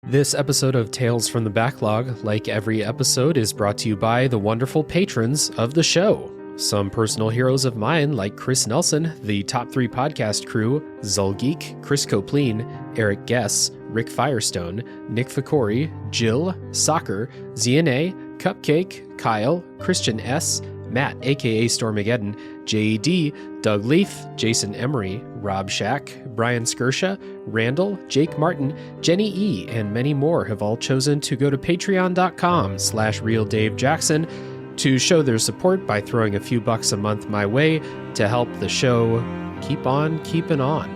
This episode of Tales from the Backlog, like every episode, is brought to you by the wonderful patrons of the show. Some personal heroes of mine, like Chris Nelson, the Top 3 Podcast crew, Zulgeek, Chris Copleen, Eric Guess, Rick Firestone, Nick Ficori, Jill, Soccer, ZNA, Cupcake, Kyle, Christian S., Matt, aka Stormageddon, JED, Doug Leaf, Jason Emery, Rob Shack, Brian Skirsha, Randall, Jake Martin, Jenny E., and many more have all chosen to go to patreon.com/RealDaveJackson to show their support by throwing a few bucks a month my way to help the show keep on keeping on.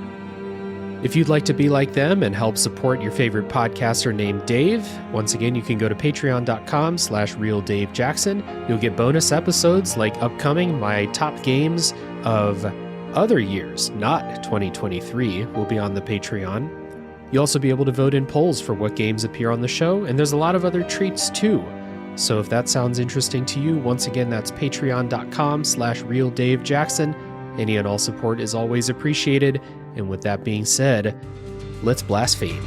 If you'd like to be like them and help support your favorite podcaster named Dave, once again, you can go to patreon.com/RealDaveJackson. You'll get bonus episodes like upcoming my top games of other years, not 2023, will be on the Patreon. You'll also be able to vote in polls for what games appear on the show, and there's a lot of other treats too. So if that sounds interesting to you, once again, that's patreon.com/RealDaveJackson. Any and all support is always appreciated. And with that being said, let's blaspheme.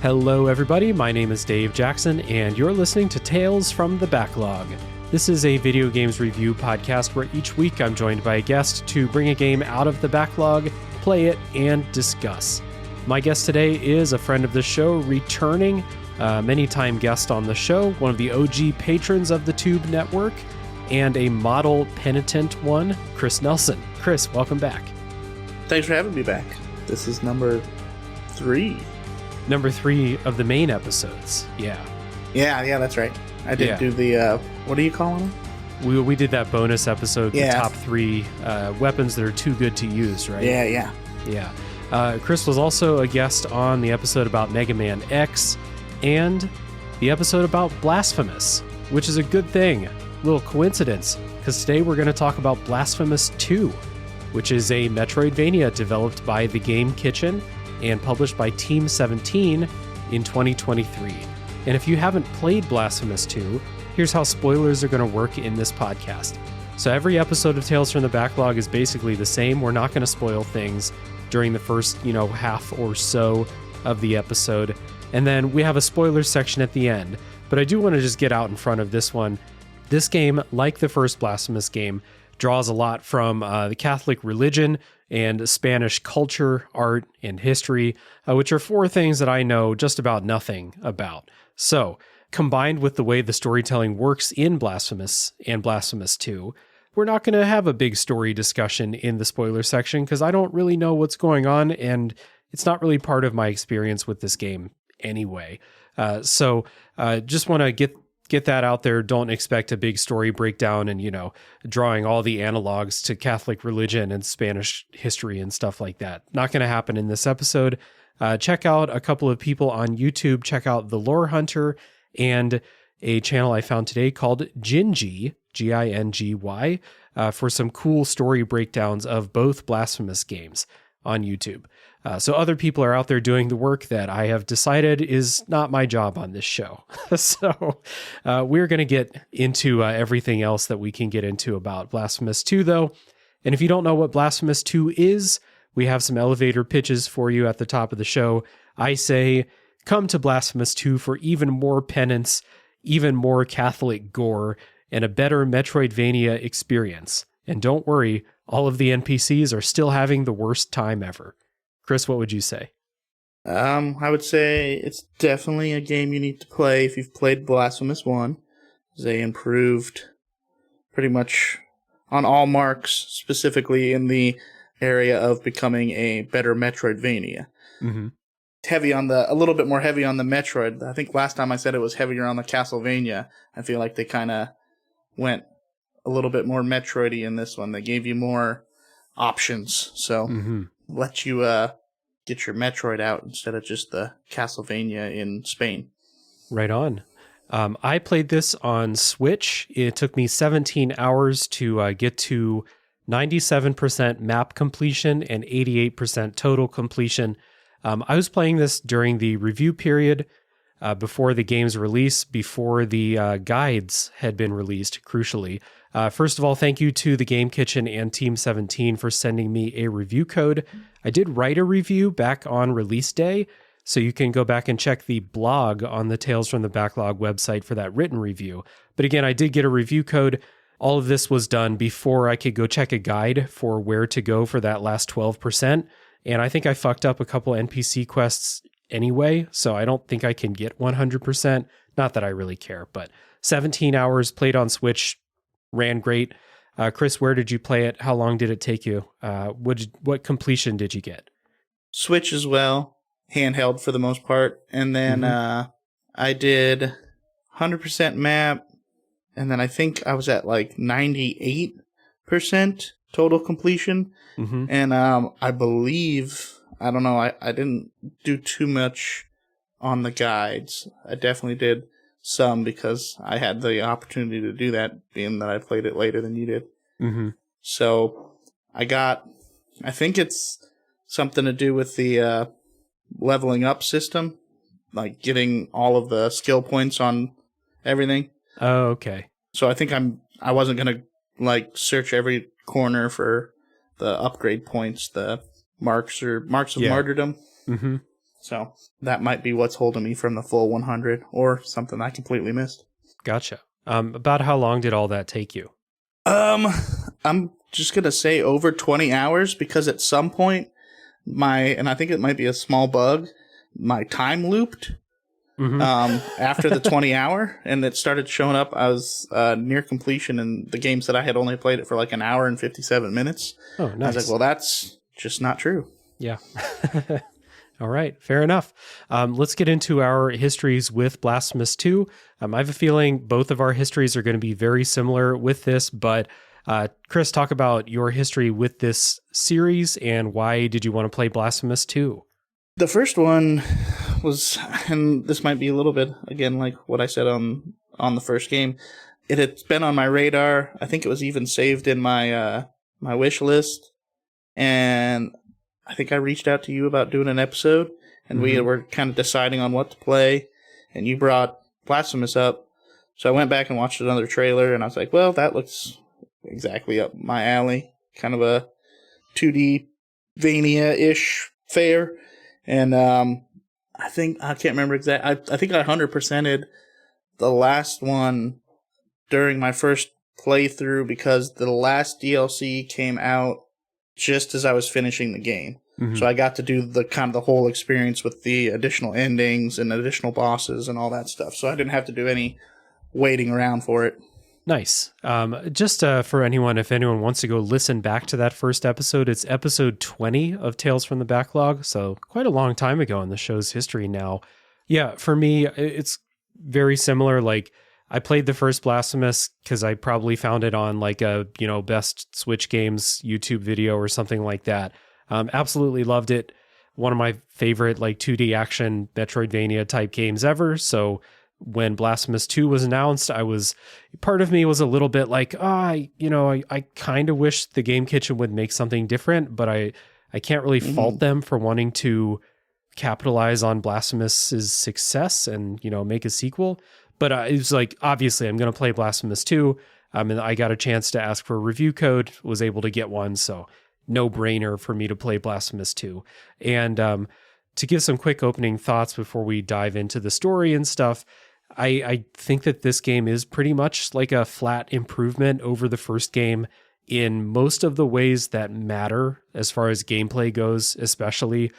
Hello, everybody. My name is Dave Jackson, and you're listening to Tales from the Backlog. This is a video games review podcast where each week I'm joined by a guest to bring a game out of the backlog, play it, and discuss. My guest today is a friend of the show, returning, many-time guest on the show, one of the OG patrons of the Tube Network, and a model penitent one, Chris Nelson. Chris, welcome back. Thanks for having me back. This is number 3. Number 3 of the main episodes, yeah. Yeah, that's right. I did do the, what are you calling them? We did that bonus episode, the top 3 weapons that are too good to use, right? Yeah. Chris was also a guest on the episode about Mega Man X and the episode about Blasphemous, which is a good thing. Little coincidence, because today we're going to talk about Blasphemous 2, which is a Metroidvania developed by The Game Kitchen and published by Team 17 in 2023. And if you haven't played Blasphemous 2, here's how spoilers are going to work in this podcast. So every episode of Tales from the Backlog is basically the same. We're not going to spoil things during the first, half or so of the episode. And then we have a spoiler section at the end. But I do want to just get out in front of this one. This game, like the first Blasphemous game, draws a lot from the Catholic religion and Spanish culture, art, and history, which are 4 things that I know just about nothing about. So, combined with the way the storytelling works in Blasphemous and Blasphemous 2, we're not going to have a big story discussion in the spoiler section because I don't really know what's going on, and it's not really part of my experience with this game anyway. So just want to get that out there. Don't expect a big story breakdown and, drawing all the analogs to Catholic religion and Spanish history and stuff like that. Not going to happen in this episode. Check out a couple of people on YouTube. Check out The Lore Hunter and a channel I found today called Gingy, Gingy, for some cool story breakdowns of both Blasphemous games on YouTube. So other people are out there doing the work that I have decided is not my job on this show. So we're going to get into everything else that we can get into about Blasphemous 2, though. And if you don't know what Blasphemous 2 is, we have some elevator pitches for you at the top of the show. I say, come to Blasphemous 2 for even more penance, even more Catholic gore, and a better Metroidvania experience. And don't worry, all of the NPCs are still having the worst time ever. Chris, what would you say? I would say it's definitely a game you need to play if you've played Blasphemous 1. They improved pretty much on all marks, specifically in the area of becoming a better Metroidvania. Mm-hmm. A little bit more heavy on the Metroid. I think last time I said it was heavier on the Castlevania. I feel like they kind of went a little bit more Metroid-y in this one. They gave you more options, so let you get your Metroid out instead of just the Castlevania in Spain. Right on. I played this on Switch. It took me 17 hours to get to 97% map completion and 88% total completion. I was playing this during the review period before the game's release, before the guides had been released, crucially. First of all, thank you to the Game Kitchen and Team 17 for sending me a review code. I did write a review back on release day, so you can go back and check the blog on the Tales from the Backlog website for that written review. But again, I did get a review code. All of this was done before I could go check a guide for where to go for that last 12%. And I think I fucked up a couple NPC quests anyway, so I don't think I can get 100%. Not that I really care, but 17 hours played on Switch, ran great. Chris, where did you play it? How long did it take you? What completion did you get? Switch as well, handheld for the most part. And then I did 100% map, and then I think I was at like 98% total completion. And I believe, I don't know, I didn't do too much on the guides. I definitely did some because I had the opportunity to do that, being that I played it later than you did. So I think it's something to do with the leveling up system, like getting all of the skill points on everything. Oh, okay. So I think I wasn't gonna like search every corner for the upgrade points, the marks of martyrdom. So that might be what's holding me from the full 100, or something I completely missed. Gotcha. About how long did all that take you? I'm just gonna say over 20 hours, because at some point and I think it might be a small bug, my time looped after the 20 hour, and it started showing up. I was near completion, and the game said I had only played it for like an hour and 57 minutes. Oh, nice. I was like, well, that's just not true. Yeah. All right, fair enough. Let's get into our histories with Blasphemous 2. I have a feeling both of our histories are going to be very similar with this, but Chris, talk about your history with this series and why did you want to play Blasphemous 2? The first one was, and this might be a little bit, again, like what I said on the first game, it had been on my radar. I think it was even saved in my my wish list, and I think I reached out to you about doing an episode, and we were kind of deciding on what to play, and you brought Blasphemous up, so I went back and watched another trailer, and I was like, well, that looks exactly up my alley, kind of a 2D Vania-ish fare, and I can't remember exactly, I think I 100%ed the last one during my first playthrough, because the last DLC came out just as I was finishing the game. So I got to do the kind of the whole experience with the additional endings and additional bosses and all that stuff. So I didn't have to do any waiting around for it. Nice. Just for anyone, if anyone wants to go listen back to that first episode, it's episode 20 of Tales from the Backlog. So quite a long time ago in the show's history now. Yeah, for me, it's very similar. Like, I played the first Blasphemous because I probably found it on like a, best Switch games YouTube video or something like that. Absolutely loved it. One of my favorite like 2D action Metroidvania type games ever. So when Blasphemous 2 was announced, part of me was a little bit like, I kind of wish the Game Kitchen would make something different, but I can't really fault them for wanting to capitalize on Blasphemous's success and, make a sequel. But it was like, obviously, I'm going to play Blasphemous 2. And I got a chance to ask for a review code, was able to get one. So no-brainer for me to play Blasphemous 2. And to give some quick opening thoughts before we dive into the story and stuff, I think that this game is pretty much like a flat improvement over the first game in most of the ways that matter as far as gameplay goes, especially.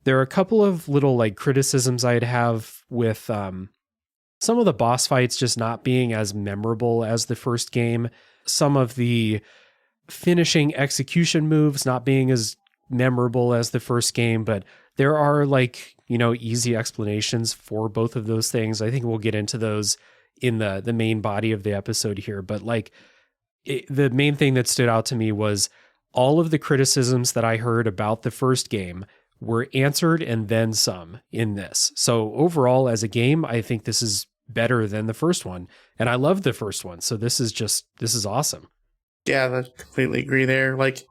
There are a couple of little like criticisms I'd have with some of the boss fights just not being as memorable as the first game. Some of the finishing execution moves not being as memorable as the first game, but there are like, easy explanations for both of those things. I think we'll get into those in the main body of the episode here. But like the main thing that stood out to me was all of the criticisms that I heard about the first game were answered and then some in this. So overall, as a game, I think this is better than the first one. And I love the first one. So this is awesome. Yeah, I completely agree there. Like,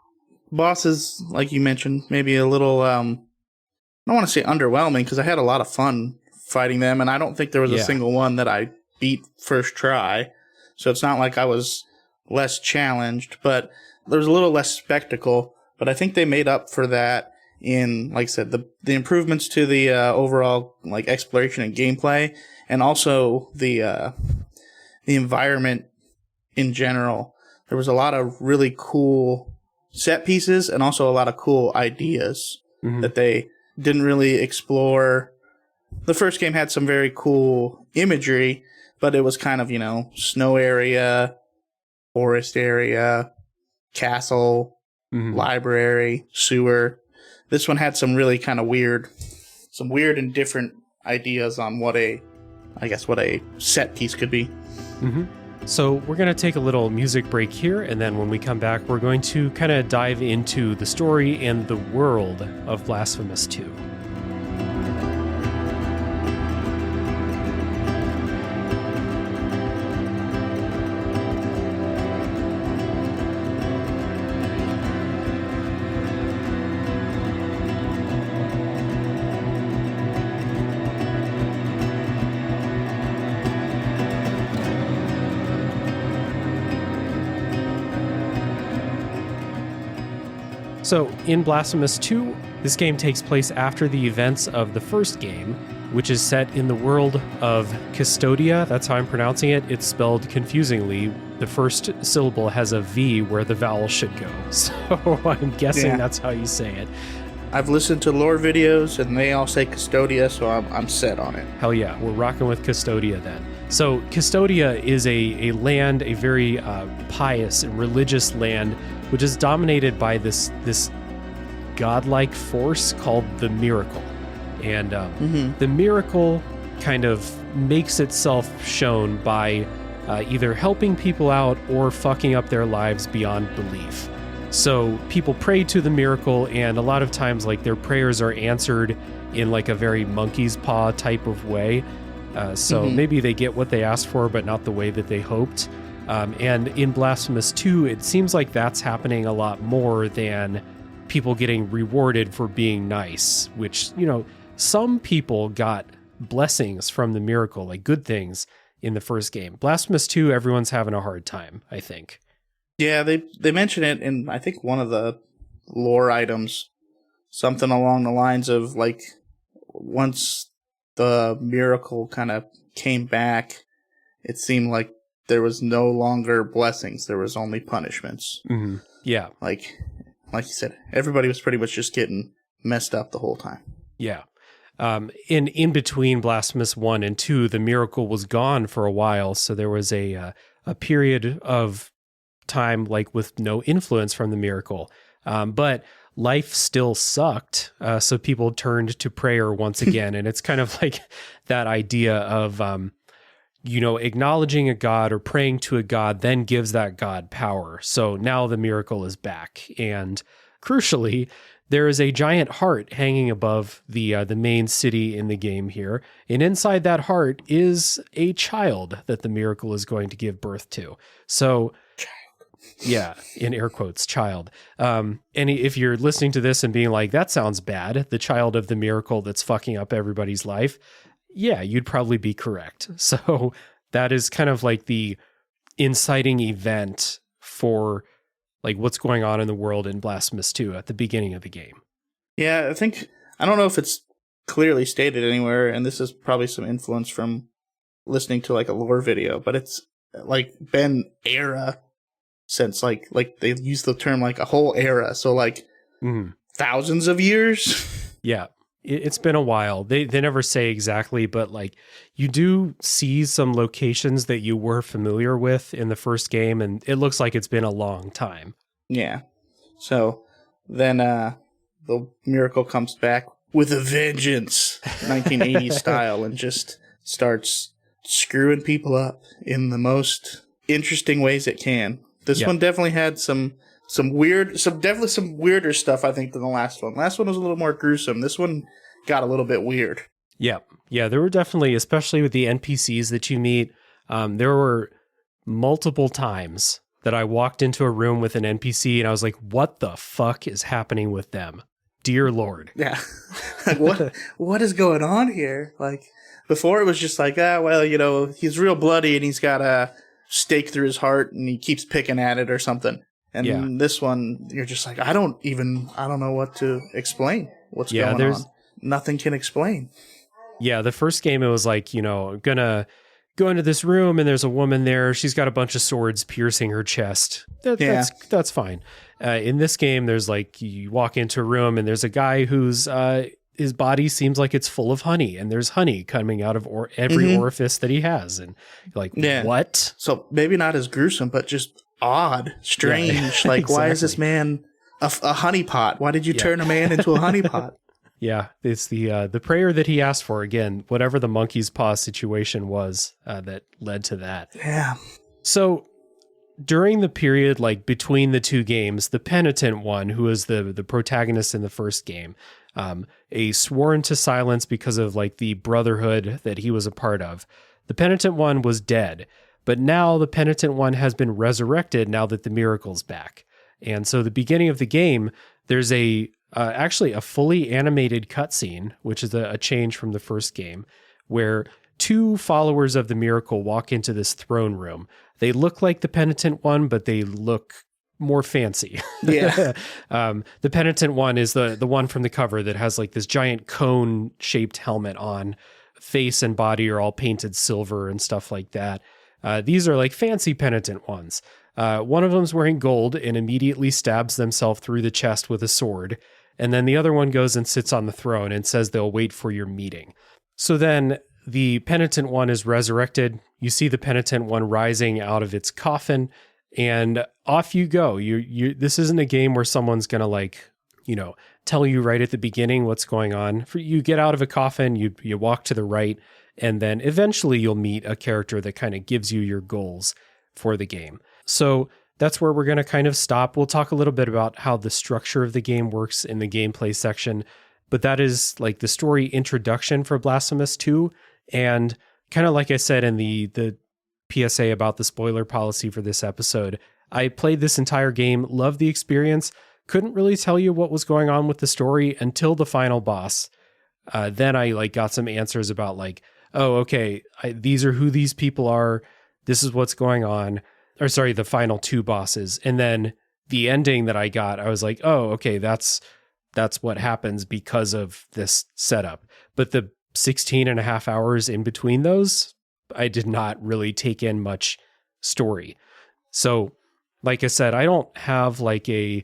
bosses, like you mentioned, maybe a little, I don't want to say underwhelming, because I had a lot of fun fighting them, and I don't think there was a single one that I beat first try. So it's not like I was less challenged, but there was a little less spectacle. But I think they made up for that in, like I said, the improvements to the overall like exploration and gameplay, and also the environment in general. There was a lot of really cool set pieces and also a lot of cool ideas that they didn't really explore. The first game had some very cool imagery, but it was kind of, snow area, forest area, castle, library, sewer. This one had some really kind of weird and different ideas on what a set piece could be. So we're going to take a little music break here, and then when we come back, we're going to kind of dive into the story and the world of Blasphemous 2. So, in Blasphemous 2, this game takes place after the events of the first game, which is set in the world of Custodia. That's how I'm pronouncing it. It's spelled confusingly. The first syllable has a V where the vowel should go. So, I'm guessing that's how you say it. I've listened to lore videos, and they all say Custodia, so I'm set on it. Hell yeah, we're rocking with Custodia then. So, Custodia is a land, a very pious and religious land, which is dominated by this godlike force called the Miracle. And the Miracle kind of makes itself shown by either helping people out or fucking up their lives beyond belief. So people pray to the Miracle, and a lot of times like their prayers are answered in like a very monkey's paw type of way. So maybe they get what they asked for, but not the way that they hoped. And in Blasphemous 2, it seems like that's happening a lot more than people getting rewarded for being nice, which, some people got blessings from the Miracle, like good things in the first game. Blasphemous 2, everyone's having a hard time, I think. Yeah, they mention it in, I think, one of the lore items, something along the lines of, like, once the Miracle kind of came back, it seemed like there was no longer blessings. There was only punishments. Yeah. Like you said, everybody was pretty much just getting messed up the whole time. Yeah. In between Blasphemous 1 and 2, the Miracle was gone for a while. So there was a period of time like with no influence from the Miracle. But life still sucked. So people turned to prayer once again. And it's kind of like that idea of, acknowledging a god or praying to a god then gives that god power. So now the Miracle is back. And crucially, there is a giant heart hanging above the main city in the game here. And inside that heart is a child that the Miracle is going to give birth to. So, yeah, in air quotes, child. And if you're listening to this and being like, that sounds bad, the child of the Miracle that's fucking up everybody's life, yeah, you'd probably be correct. So that is kind of like the inciting event for like what's going on in the world in Blasphemous 2 at the beginning of the game. Yeah, I don't know if it's clearly stated anywhere, and this is probably some influence from listening to like a lore video, but it's like been era since like they use the term like a whole era. So like thousands of years. Yeah. It's been a while. They never say exactly, but like you do see some locations that you were familiar with in the first game, and it looks like it's been a long time. Yeah. So then the Miracle comes back with a vengeance, 1980s style, and just starts screwing people up in the most interesting ways it can. This one definitely had some weirder stuff, I think, than the last one. Last one was a little more gruesome. This one got a little bit weird. Yeah. Yeah, there were definitely, especially with the NPCs that you meet, there were multiple times that I walked into a room with an NPC and I was like, what the fuck is happening with them? dear Lord. Yeah. Like, what is going on here? Like, before it was just like, well, he's real bloody and he's got a stake through his heart and he keeps picking at it or something. And this one, you're just like, I don't know what to explain. What's going on? Nothing can explain. Yeah, the first game, it was like, gonna go into this room and there's a woman there. She's got a bunch of swords piercing her chest. That's fine. In this game, there's like, you walk into a room and there's a guy whose his body seems like it's full of honey, and there's honey coming out of every orifice that he has. And you're like, what? So maybe not as gruesome, but just odd, strange. Yeah, like, exactly. Why is this man a honeypot? Why did you turn a man into a honeypot? Yeah, it's the prayer that he asked for. Again, whatever the monkey's paw situation was that led to that. Yeah. So during the period like between the two games, the penitent one, who was the protagonist in the first game, a sworn to silence because of like the brotherhood that he was a part of. The penitent one was dead, but now the penitent one has been resurrected now that the miracle's back. And so the beginning of the game, there's actually a fully animated cutscene, which is a change from the first game, where two followers of the miracle walk into this throne room. They look like the penitent one, but they look more fancy. Yeah. The penitent one is the one from the cover that has like this giant cone shaped helmet on. Face and body are all painted silver and stuff like that. These are like fancy penitent ones. One of them's wearing gold and immediately stabs themselves through the chest with a sword. And then the other one goes and sits on the throne and says they'll wait for your meeting. So then the penitent one is resurrected. You see the penitent one rising out of its coffin, and off you go. This isn't a game where someone's going to like, tell you right at the beginning what's going on. You get out of a coffin, you walk to the right, and then eventually you'll meet a character that kind of gives you your goals for the game. So that's where we're going to kind of stop. We'll talk a little bit about how the structure of the game works in the gameplay section, but that is like the story introduction for Blasphemous 2. And kind of like I said in the PSA about the spoiler policy for this episode, I played this entire game, loved the experience, couldn't really tell you what was going on with the story until the final boss. Then I like got some answers about like, oh, okay, these are who these people are. This is what's going on. Or sorry, the final two bosses. And then the ending that I got, I was like, oh, okay, that's what happens because of this setup. But the 16 and a half hours in between those, I did not really take in much story. So, like I said, I don't have like a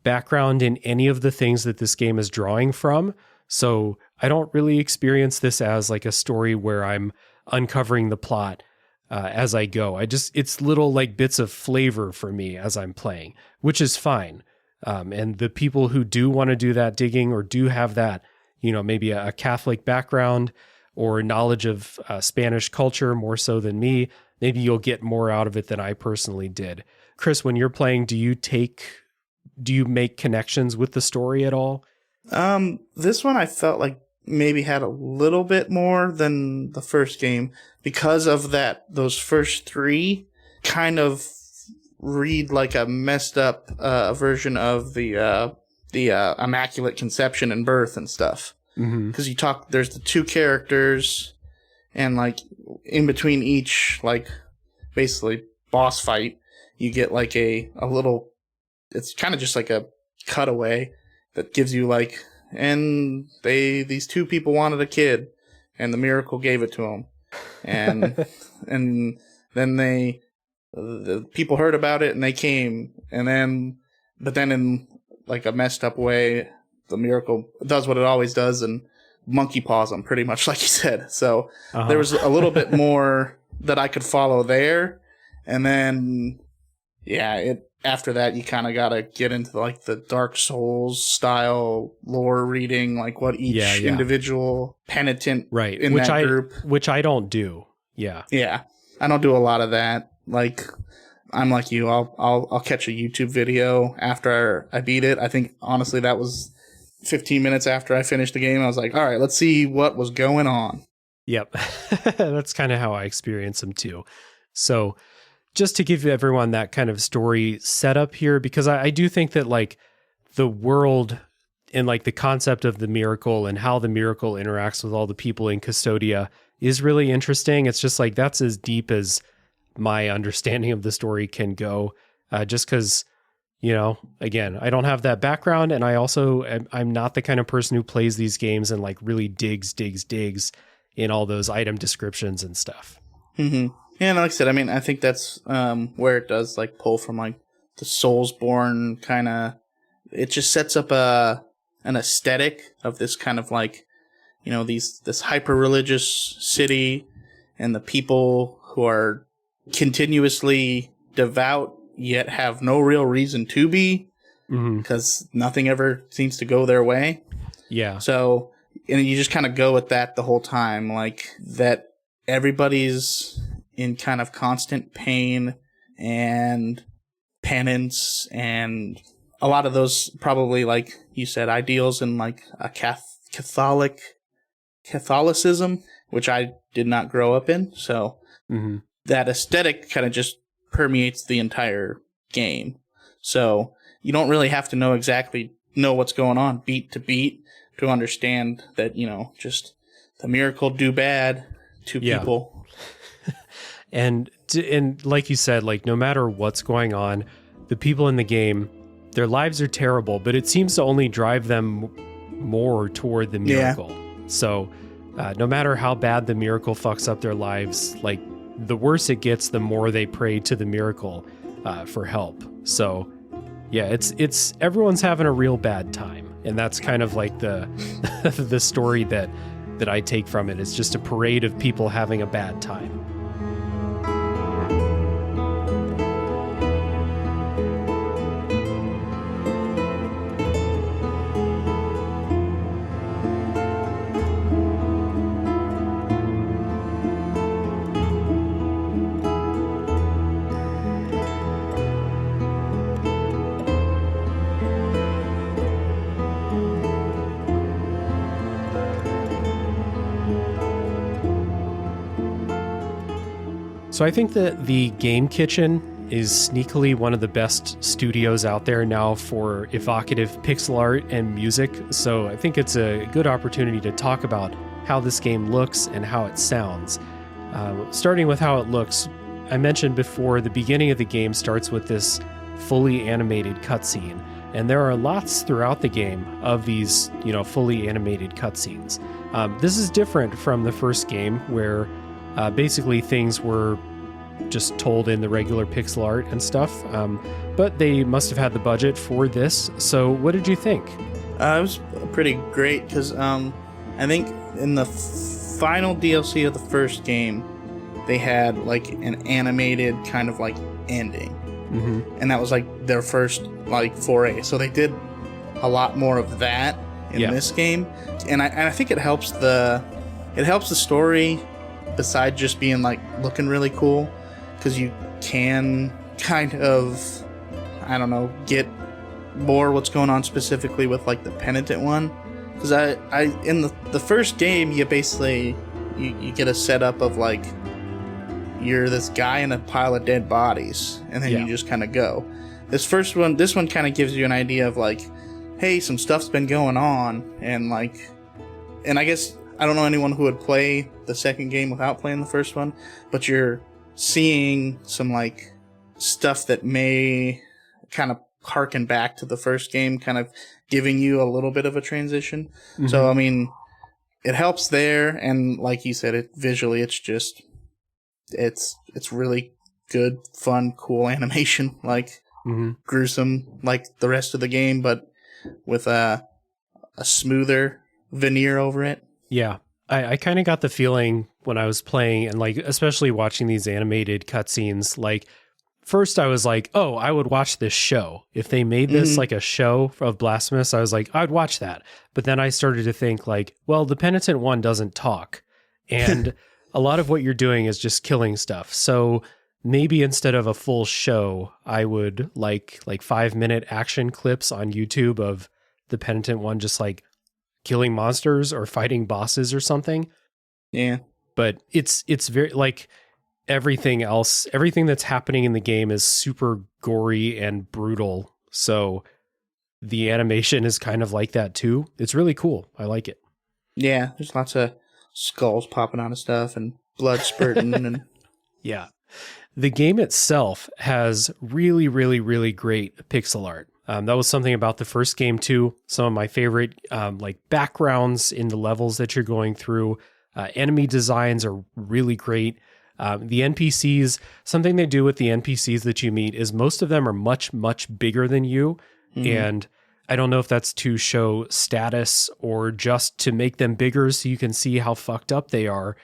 background in any of the things that this game is drawing from. So I don't really experience this as like a story where I'm uncovering the plot as I go. It's little like bits of flavor for me as I'm playing, which is fine. And the people who do want to do that digging or do have that, maybe a Catholic background or knowledge of Spanish culture more so than me, maybe you'll get more out of it than I personally did. Chris, when you're playing, do you make connections with the story at all? This one I felt like maybe had a little bit more than the first game because of those first three kind of read like a messed up version of the Immaculate Conception and birth and stuff. Because there's the two characters, and like in between each like basically boss fight, you get like a little. It's kind of just like a cutaway that gives you like, and these two people wanted a kid, and the miracle gave it to them, and and then the people heard about it and they came, but then in like a messed up way, the miracle does what it always does and monkey paws them, pretty much like you said. So there was a little bit more that I could follow there, and then after that, you kind of got to get into like the Dark Souls style lore reading, like what each individual penitent in that group. Which I don't do. Yeah. Yeah. I don't do a lot of that. Like, I'm like you. I'll catch a YouTube video after I beat it. I think, honestly, that was 15 minutes after I finished the game. I was like, all right, let's see what was going on. Yep. That's kind of how I experience them too. So just to give everyone that kind of story setup here, because I do think that like the world and like the concept of the miracle and how the miracle interacts with all the people in Custodia is really interesting. It's just like that's as deep as my understanding of the story can go, just because, again, I don't have that background, and I'm not the kind of person who plays these games and like really digs in all those item descriptions and stuff. Mm-hmm. Yeah, and like I said, I mean, I think that's where it does like pull from like the Soulsborne kind of. It just sets up an aesthetic of this kind of like, this hyper religious city, and the people who are continuously devout yet have no real reason to be, because nothing ever seems to go their way. Yeah. So, and you just kind of go with that the whole time, like that everybody's in kind of constant pain and penance, and a lot of those probably, like you said, ideals in like a Catholicism, which I did not grow up in. So that aesthetic kind of just permeates the entire game. So you don't really have to know what's going on beat to beat to understand that, just the miracle do bad to people. And like you said, like no matter what's going on, the people in the game, their lives are terrible, but it seems to only drive them more toward the miracle. Yeah. So no matter how bad the miracle fucks up their lives, like the worse it gets, the more they pray to the miracle for help. So yeah, it's everyone's having a real bad time, and that's kind of like the the story that I take from it. It's just a parade of people having a bad time. So I think that the Game Kitchen is sneakily one of the best studios out there now for evocative pixel art and music. So I think it's a good opportunity to talk about how this game looks and how it sounds. Starting with how it looks, I mentioned before, the beginning of the game starts with this fully animated cutscene. And there are lots throughout the game of these, fully animated cutscenes. This is different from the first game where basically things were just told in the regular pixel art and stuff, but they must have had the budget for this. So what did you think? It was pretty great because I think in the final DLC of the first game, they had like an animated kind of like ending, and that was like their first like foray. So they did a lot more of that in this game, and I think it helps the story. Besides just being like looking really cool, because you can kind of, I don't know, get more what's going on specifically with like the penitent one. Because I in the first game, you basically you get a setup of like you're this guy in a pile of dead bodies, and then you just kind of go. This one kind of gives you an idea of like, hey, some stuff's been going on, and I guess. I don't know anyone who would play the second game without playing the first one, but you're seeing some like stuff that may kind of harken back to the first game, kind of giving you a little bit of a transition. So, I mean, it helps there. And like you said, visually, it's really good, fun, cool animation, like gruesome, like the rest of the game, but with a smoother veneer over it. Yeah, I kind of got the feeling when I was playing and like, especially watching these animated cutscenes, like first I was like, oh, I would watch this show. If they made this like a show of Blasphemous, I was like, I'd watch that. But then I started to think like, well, the penitent one doesn't talk. And a lot of what you're doing is just killing stuff. So maybe instead of a full show, I would like 5-minute action clips on YouTube of the penitent one just like killing monsters or fighting bosses or something. Yeah. But it's very like everything else, everything that's happening in the game is super gory and brutal. So the animation is kind of like that too. It's really cool. I like it. Yeah, there's lots of skulls popping out of stuff and blood spurting and Yeah. The game itself has really, really, really great pixel art. That was something about the first game too. Some of my favorite like backgrounds in the levels that you're going through. Enemy designs are really great. The NPCs, something they do with the NPCs that you meet is most of them are much, much bigger than you. And I don't know if that's to show status or just to make them bigger so you can see how fucked up they are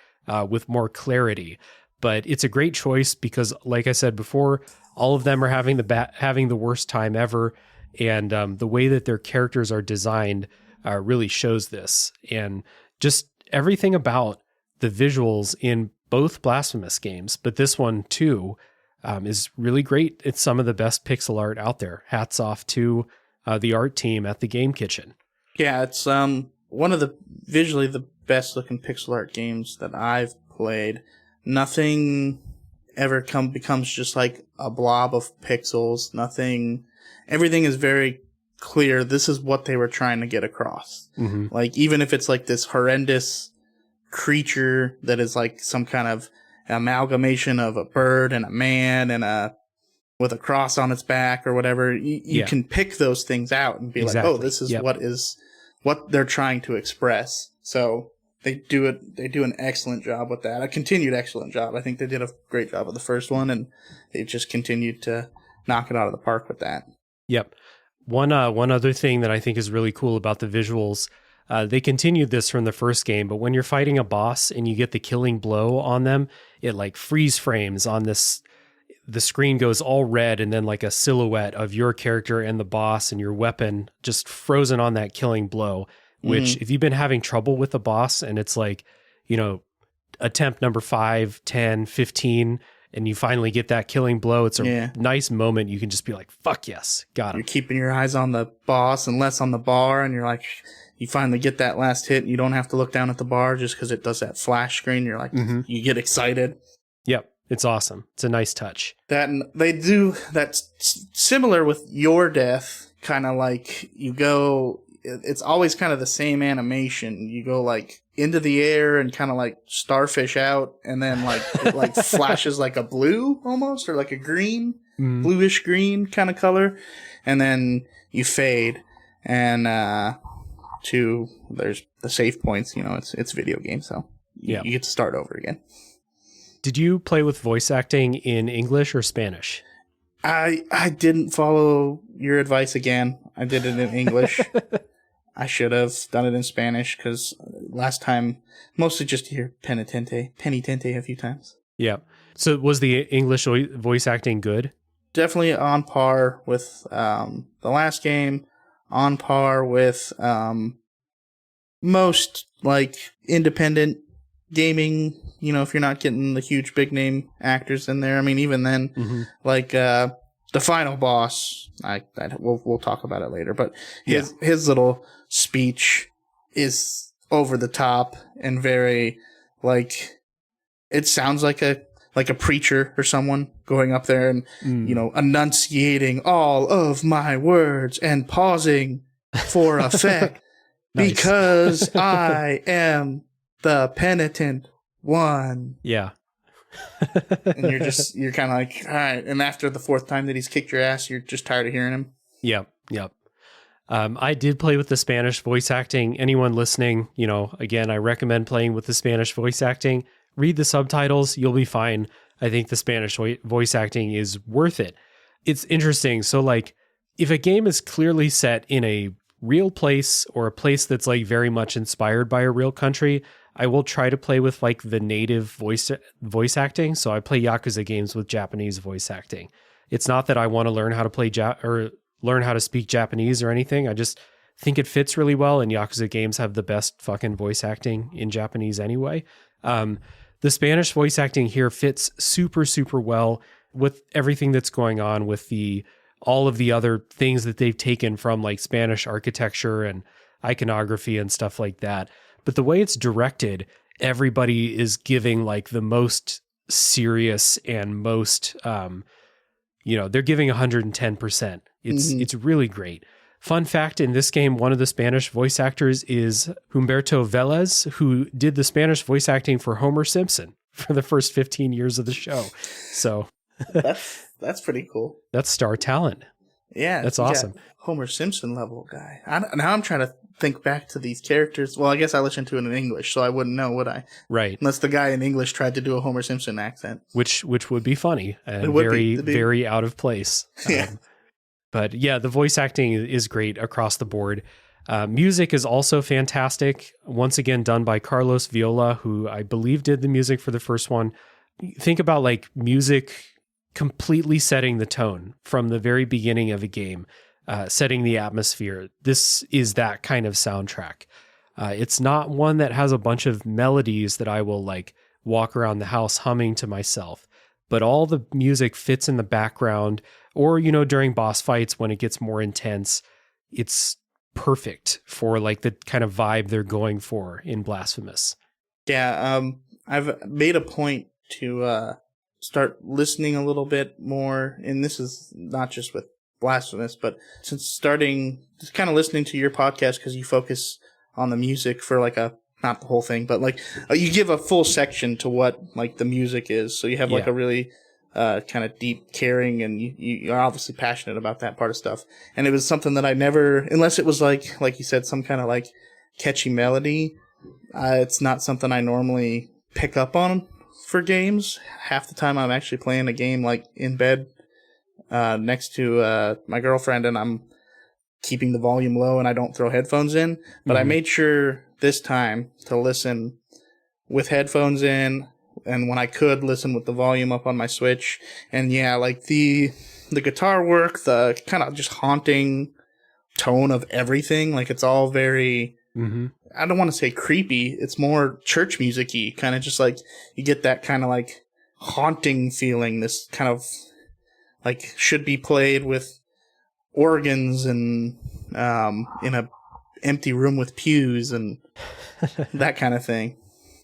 with more clarity. But it's a great choice because, like I said before, all of them are having the worst time ever. And the way that their characters are designed really shows this. And just everything about the visuals in both Blasphemous games, but this one too, is really great. It's some of the best pixel art out there. Hats off to the art team at the Game Kitchen. yeah, it's one of the visually the best looking pixel art games that I've played. Nothing ever becomes just like a blob of pixels. Everything is very clear. This is what they were trying to get across. Like, even if it's like this horrendous creature that is like some kind of amalgamation of a bird and a man and with a cross on its back or whatever, you can pick those things out and be like, oh, this is what they're trying to express. So they do an excellent job with that. A continued excellent job. I think they did a great job with the first one, and they've just continued to knock it out of the park with that. Yep. One other thing that I think is really cool about the visuals, they continued this from the first game, but when you're fighting a boss and you get the killing blow on them, it like freeze frames on this. The screen goes all red and then like a silhouette of your character and the boss and your weapon just frozen on that killing blow, which if you've been having trouble with the boss and it's like, attempt number 5, 10, 15, and you finally get that killing blow, it's a nice moment. You can just be like, fuck yes, got him. You're keeping your eyes on the boss and less on the bar, and you're like, you finally get that last hit and you don't have to look down at the bar just because it does that flash screen. You're like, you get excited. Yep. It's awesome. It's a nice touch. That they do that's similar with your death, kind of like you go, it's always kind of the same animation. You go like into the air and kind of like starfish out, and then like it like flashes like a blue almost, or like a green, bluish green kind of color, and then you fade and there's the save points. It's a video game, so you get to start over again. Did you play with voice acting in English or Spanish? I didn't follow your advice again. I did it in English. I should have done it in Spanish because last time, mostly just to hear penitente a few times. Yeah. So was the English voice acting good? Definitely on par with the last game, on par with most like independent gaming, if you're not getting the huge big name actors in there. I mean, even then, like the final boss, we'll talk about it later, but his little speech is over the top and very like, it sounds like a preacher or someone going up there and enunciating all of my words and pausing for effect because I am the penitent one. Yeah. And you're kind of like, all right. And after the fourth time that he's kicked your ass, you're just tired of hearing him. Yep. I did play with the Spanish voice acting. Anyone listening, again, I recommend playing with the Spanish voice acting. Read the subtitles. You'll be fine. I think the Spanish voice acting is worth it. It's interesting. So like if a game is clearly set in a real place or a place that's like very much inspired by a real country, I will try to play with like the native voice acting. So I play Yakuza games with Japanese voice acting. It's not that I want to learn how to play or learn how to speak Japanese or anything. I just think it fits really well, and Yakuza games have the best fucking voice acting in Japanese anyway. The Spanish voice acting here fits super, super well with everything that's going on with all of the other things that they've taken from like Spanish architecture and iconography and stuff like that. But the way it's directed, everybody is giving like the most serious and most, they're giving 110%. It's really great. Fun fact, in this game, one of the Spanish voice actors is Humberto Vélez, who did the Spanish voice acting for Homer Simpson for the first 15 years of the show. So that's pretty cool. That's star talent. Yeah. That's awesome. Homer Simpson level guy. Now I'm trying to think back to these characters. Well, I guess I listened to it in English, so I wouldn't know, would I? Right. Unless the guy in English tried to do a Homer Simpson accent. Which would be funny and be very out of place. Yeah. But yeah, the voice acting is great across the board. Music is also fantastic. Once again, done by Carlos Viola, who I believe did the music for the first one. Think about like music completely setting the tone from the very beginning of a game, setting the atmosphere. This is that kind of soundtrack. It's not one that has a bunch of melodies that I will like walk around the house humming to myself, but all the music fits in the background or, you know, during boss fights when it gets more intense. It's perfect for like the kind of vibe they're going for in Blasphemous. Yeah, I've made a point to start listening a little bit more, and this is not just with Blasphemous, but since starting just kind of listening to your podcast because you focus on the music for like not the whole thing, but like you give a full section to what like the music is, so you have like a really kind of deep caring, and you're obviously passionate about that part of stuff. And it was something that I never, unless it was like you said, some kind of like catchy melody, it's not something I normally pick up on for games. Half the time I'm actually playing a game like in bed next to my girlfriend, and I'm keeping the volume low and I don't throw headphones in. But I made sure this time to listen with headphones in, and when I could, listen with the volume up on my Switch. And yeah, like the guitar work, the kind of just haunting tone of everything, like it's all very, I don't want to say creepy, it's more church music-y, kind of just like, you get that kind of like haunting feeling, this kind of like should be played with organs and in a empty room with pews and that kind of thing.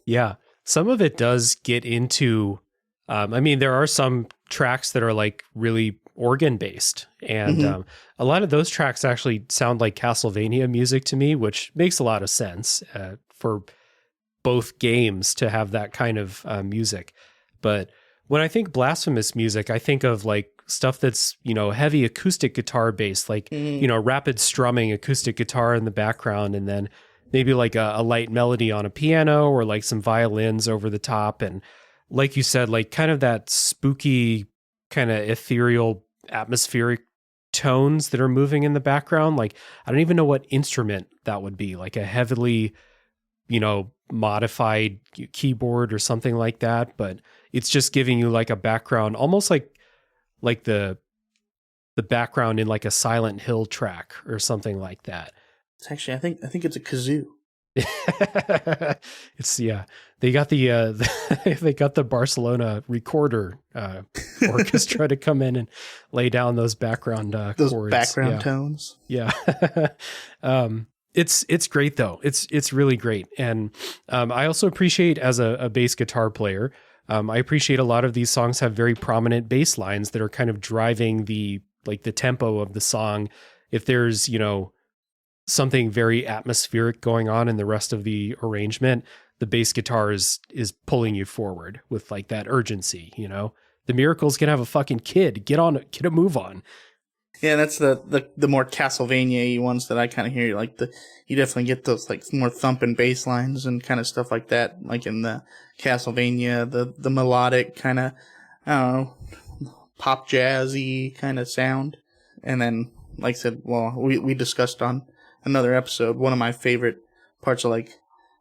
Yeah. Some of it does get into, I mean, there are some tracks that are like really organ based, and a lot of those tracks actually sound like Castlevania music to me, which makes a lot of sense for both games to have that kind of music. But when I think Blasphemous music, I think of like stuff that's, you know, heavy acoustic guitar based, like, you know, rapid strumming acoustic guitar in the background, and then maybe like a light melody on a piano or like some violins over the top. And like you said, like kind of that spooky kind of ethereal atmospheric tones that are moving in the background. Like, I don't even know what instrument that would be, like a heavily, you know, modified keyboard or something like that. But it's just giving you like a background, almost like the background in like a Silent Hill track or something like that. It's actually, I think it's a kazoo. It's they got the Barcelona recorder orchestra to come in and lay down those background chords. Background tones. Yeah. It's great though. It's really great. And I also appreciate, as a bass guitar player, I appreciate a lot of these songs have very prominent bass lines that are kind of driving the tempo of the song. If there's, you know, something very atmospheric going on in the rest of the arrangement, the bass guitar is pulling you forward with like that urgency, you know? The Miracle's gonna have a fucking kid. Get a move on. Yeah, that's the more Castlevania-y ones that I kind of hear. Like you definitely get those like more thumping bass lines and kind of stuff like that. Like in the Castlevania, the melodic kind of, I don't know, pop jazzy kind of sound. And then, like I said, well, we discussed on another episode, one of my favorite parts of like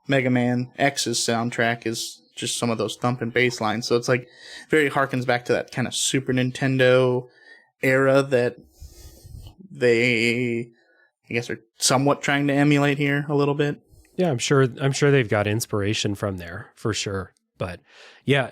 Mega Man X's soundtrack is just some of those thumping bass lines. So it's like very harkens back to that kind of Super Nintendo era that they, I guess, are somewhat trying to emulate here a little bit. Yeah, I'm sure they've got inspiration from there for sure. But yeah,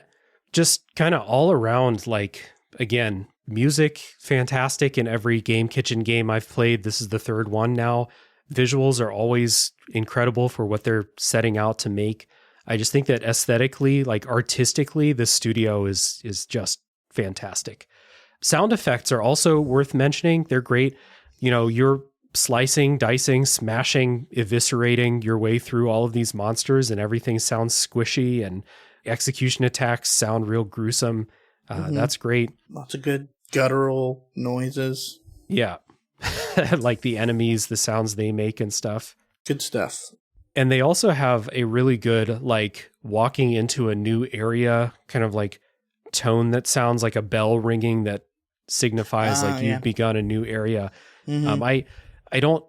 just kind of all around, like, again, music fantastic in every Game Kitchen game I've played. This is the third one now. Visuals are always incredible for what they're setting out to make. I just think that aesthetically, like artistically, this studio is just fantastic. Sound effects are also worth mentioning. They're great. You know, you're slicing, dicing, smashing, eviscerating your way through all of these monsters, and everything sounds squishy, and execution attacks sound real gruesome. That's great. Lots of good guttural noises. Yeah. Like the enemies, the sounds they make and stuff. Good stuff. And they also have a really good, like, walking into a new area kind of like tone that sounds like a bell ringing that signifies you've begun a new area. I don't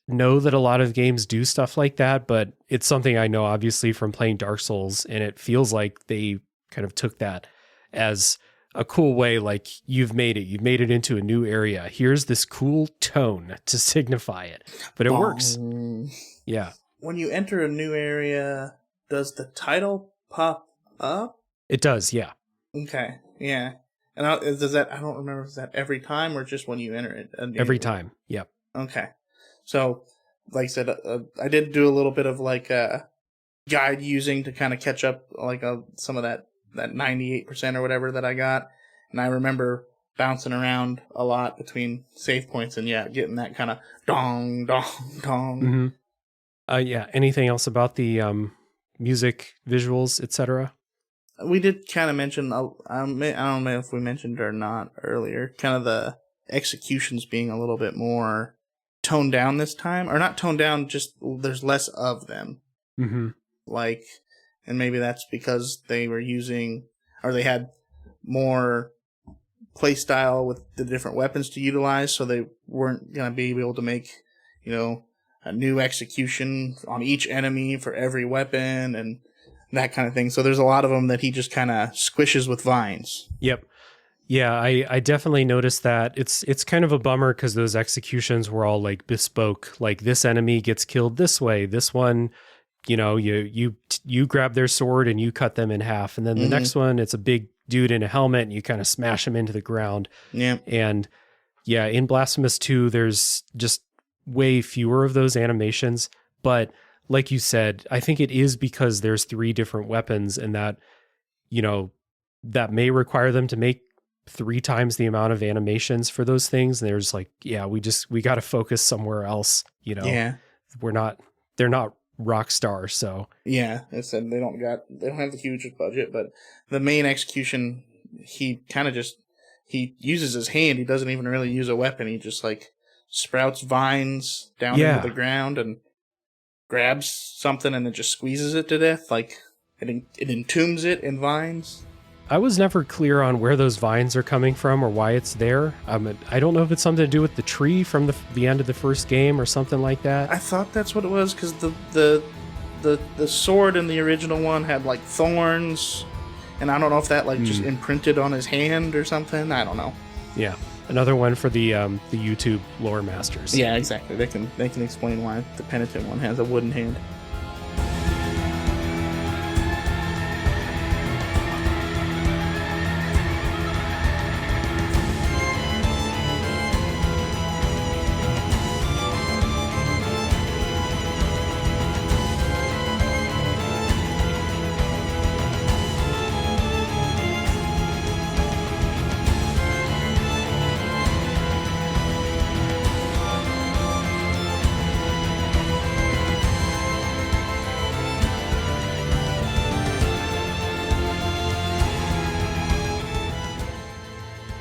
know that a lot of games do stuff like that, but it's something I know obviously from playing Dark Souls, and it feels like they kind of took that as a cool way, like you've made it into a new area. Here's this cool tone to signify it, but it works. Yeah. When you enter a new area, does the title pop up? It does. Yeah. Okay. Yeah. And does that, I don't remember, is that every time or just when you enter it? Every time. Yep. Okay. So, like I said, I did do a little bit of like a guide using to kind of catch up like some of that 98% or whatever that I got. And I remember bouncing around a lot between save points and getting that kind of dong, dong, dong. Yeah. Anything else about the music, visuals, etc.? We did kind of mention, I don't know if we mentioned it or not earlier, kind of the executions being a little bit more toned down this time. Or not toned down, just there's less of them. Like, and maybe that's because they were using, or they had more play style with the different weapons to utilize, so they weren't going to be able to make, a new execution on each enemy for every weapon and that kind of thing. So there's a lot of them that he just kind of squishes with vines. Yep. Yeah, I definitely noticed that. It's kind of a bummer because those executions were all like bespoke. Like this enemy gets killed this way. This one, you grab their sword and you cut them in half. And then the next one, it's a big dude in a helmet and you kind of smash him into the ground. Yeah. And yeah, in Blasphemous 2, there's just way fewer of those animations. But like you said, I think it is because there's 3 different weapons and that, that may require them to make 3 times the amount of animations for those things. And there's like, we got to focus somewhere else, Yeah. They're not Rockstar, so. Yeah, I said they don't have the hugest budget, but the main execution, he kind of he uses his hand. He doesn't even really use a weapon. He just like sprouts vines down into the ground and grabs something and then just squeezes it to death. Like it entombs it in vines. I was never clear on where those vines are coming from or why it's there. I don't know if it's something to do with the tree from the end of the first game or something like that. I thought that's what it was because the sword in the original one had like thorns, and I don't know if that like just imprinted on his hand or something. I don't know. Yeah, another one for the YouTube lore masters. Yeah, exactly. They can explain why the penitent one has a wooden hand.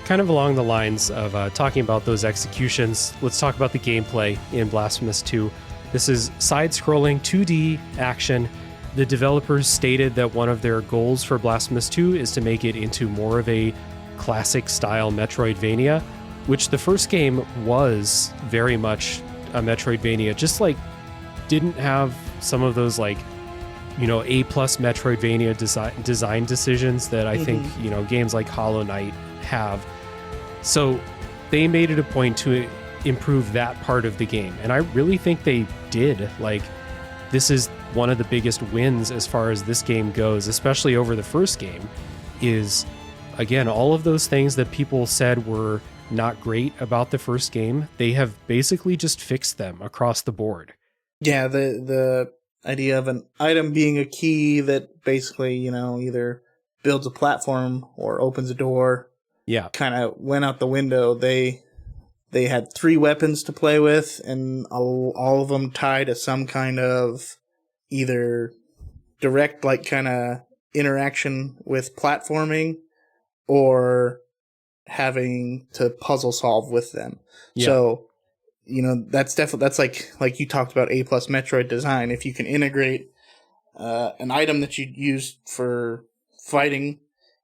Kind of along the lines of talking about those executions, let's talk about the gameplay in Blasphemous 2. This is side-scrolling 2D action. The developers stated that one of their goals for Blasphemous 2 is to make it into more of a classic-style Metroidvania, which the first game was very much a Metroidvania, just like didn't have some of those like, A-plus Metroidvania design decisions that I think, games like Hollow Knight have. So they made it a point to improve that part of the game. And I really think they did. Like, this is one of the biggest wins as far as this game goes, especially over the first game, is, again, all of those things that people said were not great about the first game, they have basically just fixed them across the board. Yeah, the idea of an item being a key that basically, either builds a platform or opens a door. Yeah. Kind of went out the window. They they had 3 weapons to play with, and all of them tie to some kind of either direct, like, kind of interaction with platforming or having to puzzle solve with them. Yeah. So, that's definitely, that's like you talked about A+ Metroid design. If you can integrate an item that you use for fighting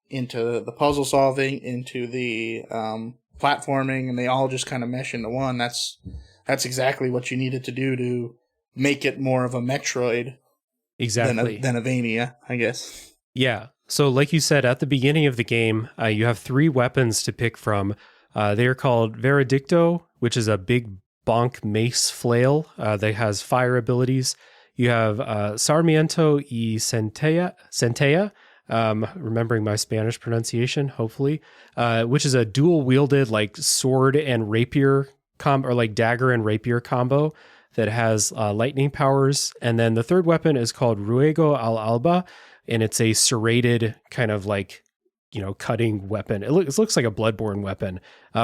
into the puzzle solving, into the platforming, and they all just kind of mesh into one, that's exactly what you needed to do to make it more of a Metroid than a Vania, I guess. Yeah. So like you said, at the beginning of the game, you have 3 weapons to pick from. They are called Veredicto, which is a big bonk mace flail that has fire abilities. You have Sarmiento y Centella, remembering my Spanish pronunciation, hopefully, which is a dual-wielded like sword and rapier or like dagger and rapier combo that has lightning powers. And then the third weapon is called Ruego al Alba, and it's a serrated kind of like, cutting weapon. It looks like a Bloodborne weapon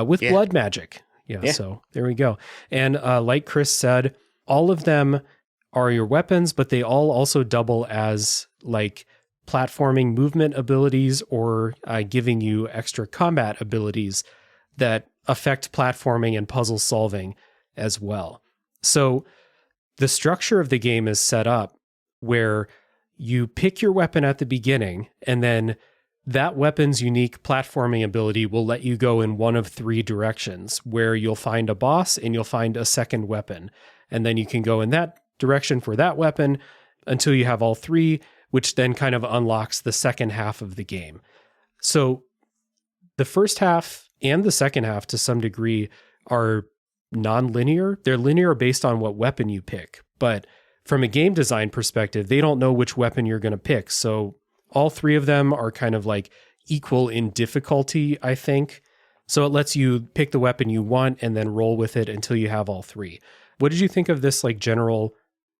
with blood magic. Yeah, so there we go. And like Chris said, all of them are your weapons, but they all also double as like platforming movement abilities or giving you extra combat abilities that affect platforming and puzzle solving as well. So the structure of the game is set up where you pick your weapon at the beginning, and then that weapon's unique platforming ability will let you go in one of 3 directions, where you'll find a boss and you'll find a second weapon. And then you can go in that direction for that weapon until you have all 3, which then kind of unlocks the second half of the game. So the first half and the second half, to some degree, are non-linear. They're linear based on what weapon you pick. But from a game design perspective, they don't know which weapon you're going to pick. So all 3 of them are kind of like equal in difficulty, I think. So it lets you pick the weapon you want and then roll with it until you have all 3. What did you think of this like general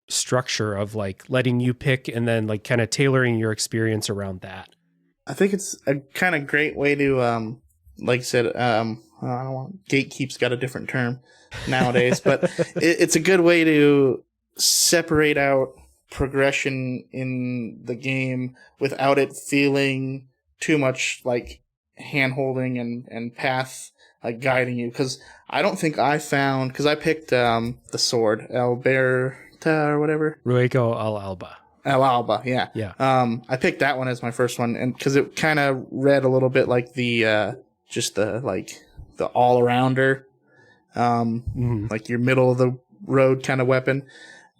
structure of like letting you pick and then like kind of tailoring your experience around that? I think it's a kind of great way to, like I said, I don't want, gatekeep's got a different term nowadays, but it's a good way to separate out progression in the game without it feeling too much like hand-holding and path guiding you. Because I don't think I found, because I picked the sword, Alberta or whatever. Ruego al Alba. Al Alba, yeah. Yeah. I picked that one as my first one, and because it kind of read a little bit like the just the all-arounder, like your middle of the road kind of weapon.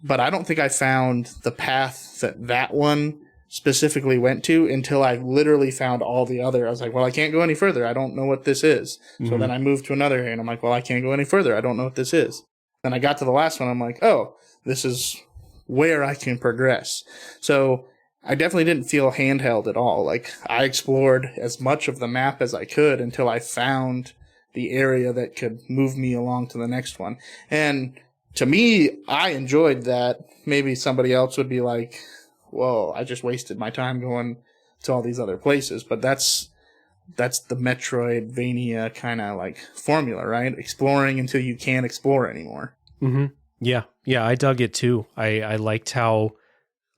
But I don't think I found the path that one specifically went to until I literally found all the other. I was like, well, I can't go any further. I don't know what this is. So then I moved to another area, and I'm like, well, I can't go any further. I don't know what this is. Then I got to the last one. I'm like, oh, this is where I can progress. So I definitely didn't feel handheld at all. Like, I explored as much of the map as I could until I found the area that could move me along to the next one. And to me, I enjoyed that. Maybe somebody else would be like, well, I just wasted my time going to all these other places. But that's the Metroidvania kind of like formula, right? Exploring until you can't explore anymore. Mm-hmm. Yeah. I dug it too. I liked how,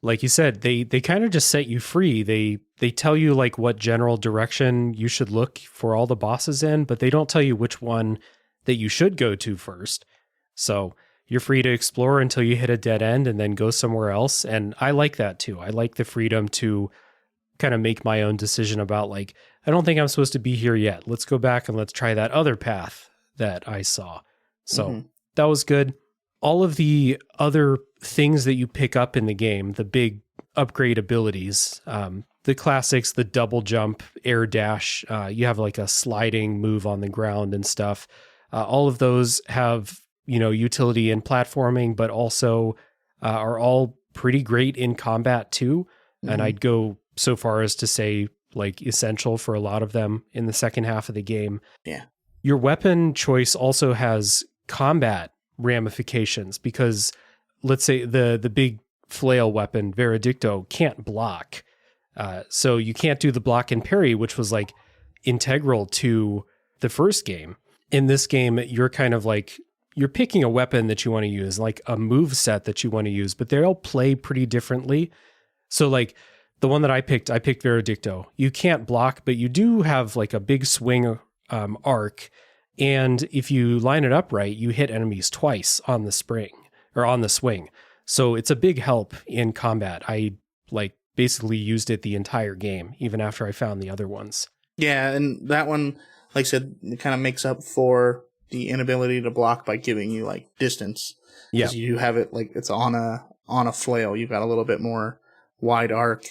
like you said, they kind of just set you free. They tell you like what general direction you should look for all the bosses in, but they don't tell you which one that you should go to first. So you're free to explore until you hit a dead end and then go somewhere else. And I like that too. I like the freedom to kind of make my own decision about like, I don't think I'm supposed to be here yet. Let's go back and let's try that other path that I saw. So that was good. All of the other things that you pick up in the game, the big upgrade abilities, the classics, the double jump, air dash, you have like a sliding move on the ground and stuff. All of those have, utility in platforming, but also are all pretty great in combat too. And I'd go so far as to say like essential for a lot of them in the second half of the game. Yeah. Your weapon choice also has combat ramifications because let's say the big flail weapon, Veredicto, can't block. So you can't do the block and parry, which was like integral to the first game. In this game, you're kind of like, you're picking a weapon that you want to use, like a move set that you want to use, but they all play pretty differently. So like the one that I picked Veredicto. You can't block, but you do have like a big swing arc. And if you line it up right, you hit enemies twice on the spring or on the swing. So it's a big help in combat. I like basically used it the entire game, even after I found the other ones. Yeah, and that one, like I said, it kind of makes up for the inability to block by giving you like distance. Yeah, because you have it like it's on a flail. You've got a little bit more wide arc,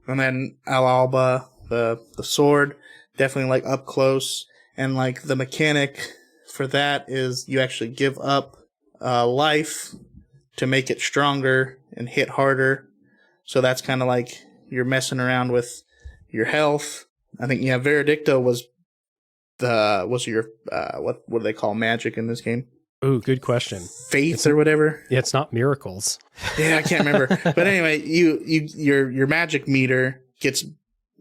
and then Al Alba, the sword, definitely like up close, and like the mechanic for that is you actually give up life to make it stronger and hit harder. So that's kind of like you're messing around with your health. I think Veredicto was your what do they call magic in this game? Oh, good question. Faith or whatever. Yeah, it's not miracles. Yeah, I can't remember. But anyway, your magic meter gets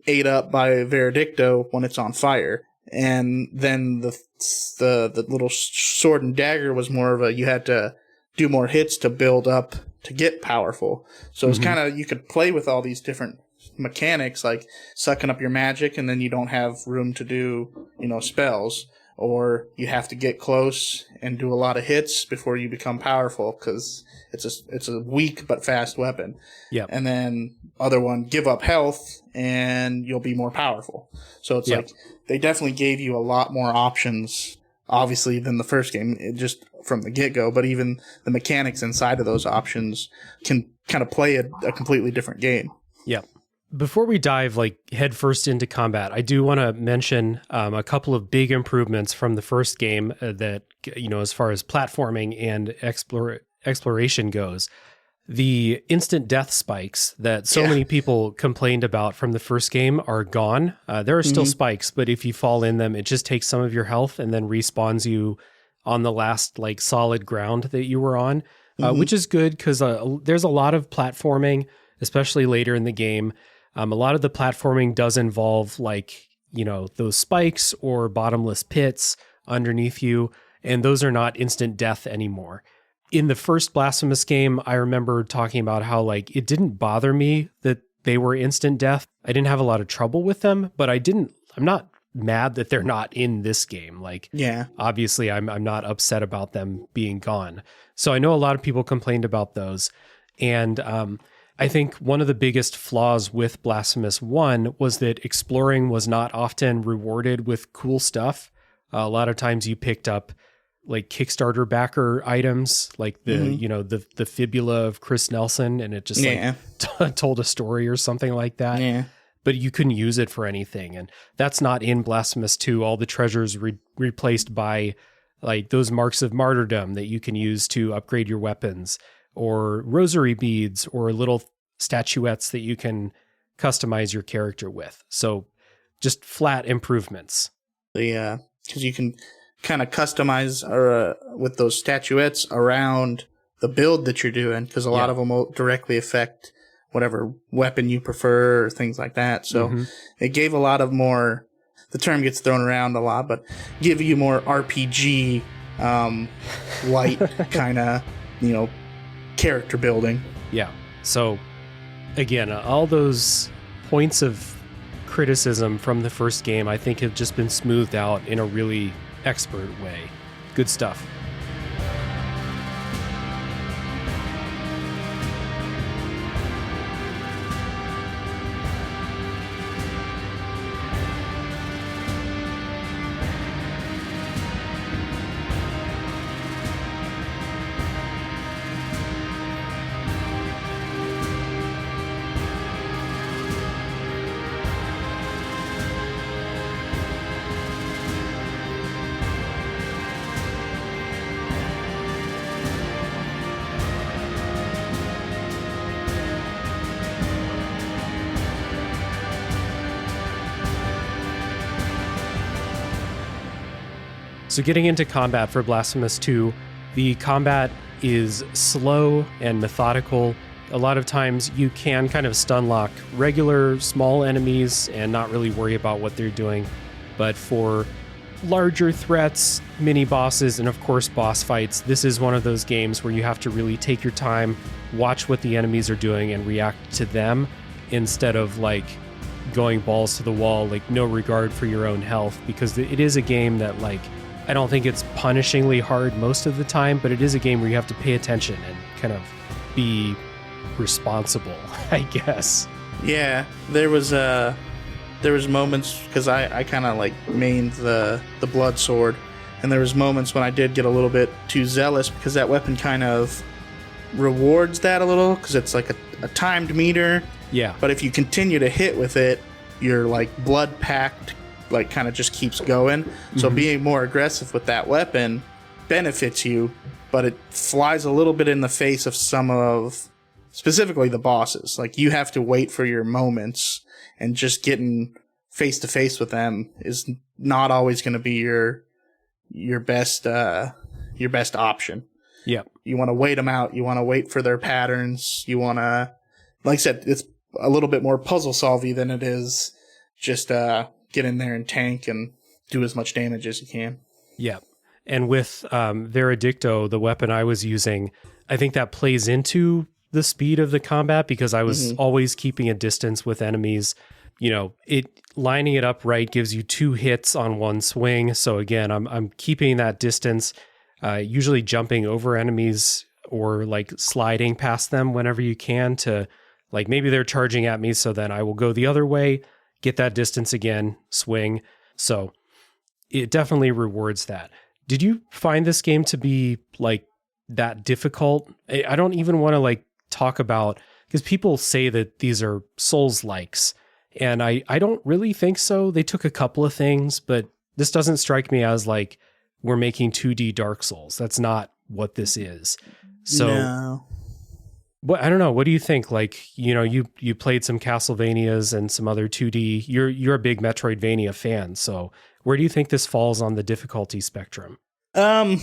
ate up by Veredicto when it's on fire, and then the little sword and dagger was more of a you had to do more hits to build up to get powerful. So it's kind of you could play with all these different mechanics, like sucking up your magic, and then you don't have room to do spells. Or you have to get close and do a lot of hits before you become powerful because it's a weak but fast weapon. Yeah. And then other one, give up health and you'll be more powerful. So it's like they definitely gave you a lot more options, obviously, than the first game, just from the get-go. But even the mechanics inside of those options can kind of play a completely different game. Yeah. Before we dive headfirst into combat, I do want to mention a couple of big improvements from the first game that, as far as platforming and exploration goes. The instant death spikes that so many people complained about from the first game are gone. There are still spikes, but if you fall in them, it just takes some of your health and then respawns you on the last solid ground that you were on, which is good because there's a lot of platforming, especially later in the game. A lot of the platforming does involve those spikes or bottomless pits underneath you, and those are not instant death anymore. In the first Blasphemous game, I remember talking about how it didn't bother me that they were instant death. I didn't have a lot of trouble with them, but I'm not mad that they're not in this game. Obviously I'm not upset about them being gone. So I know a lot of people complained about those, and I think one of the biggest flaws with Blasphemous 1 was that exploring was not often rewarded with cool stuff. A lot of times you picked up Kickstarter backer items, the fibula of Chris Nelson, and it just told a story or something like that. Yeah. But you couldn't use it for anything. And that's not in Blasphemous 2. All the treasures replaced by those marks of martyrdom that you can use to upgrade your weapons, or rosary beads, or little statuettes that you can customize your character with. So just flat improvements. Because you can kind of customize with those statuettes around the build that you're doing, because a lot of them will directly affect whatever weapon you prefer or things like that. So it gave a lot of more, the term gets thrown around a lot, but give you more RPG light kind of, character building. Yeah. So again, all those points of criticism from the first game, I think have just been smoothed out in a really expert way. Good stuff. So getting into combat for Blasphemous 2, the combat is slow and methodical. A lot of times you can kind of stun lock regular small enemies and not really worry about what they're doing. But for larger threats, mini bosses, and of course boss fights, this is one of those games where you have to really take your time, watch what the enemies are doing, and react to them instead of like going balls to the wall, like no regard for your own health, because it is a game that like, I don't think it's punishingly hard most of the time, but it is a game where you have to pay attention and kind of be responsible, I guess. Yeah, there was moments, because I kind of like mained the blood sword, and there was moments when I did get a little bit too zealous, because that weapon kind of rewards that a little, because it's like a timed meter. Yeah. But if you continue to hit with it, your like blood pact like kind of just keeps going. So being more aggressive with that weapon benefits you, but it flies a little bit in the face of some of specifically the bosses. Like you have to wait for your moments, and just getting face to face with them is not always going to be your best option. Yeah. You want to wait them out. You want to wait for their patterns. You want to, like I said, it's a little bit more puzzle solvy than it is just get in there and tank and do as much damage as you can. Yeah. And with Veredicto, the weapon I was using, I think that plays into the speed of the combat, because I was always keeping a distance with enemies. You know, lining it up right gives you 2 hits on one swing. So again, I'm keeping that distance, usually jumping over enemies or like sliding past them whenever you can, to like maybe they're charging at me, so then I will go the other way, get that distance again, swing. So it definitely rewards that. Did you find this game to be like that difficult? I don't even want to like talk about, because people say that these are Souls-likes, and I don't really think so. They took a couple of things, but this doesn't strike me as like we're making 2D Dark Souls. That's not what this is. So no. I don't know. What do you think? Like, you know, you played some Castlevanias and some other 2D. You're a big Metroidvania fan. So where do you think this falls on the difficulty spectrum? Somewhere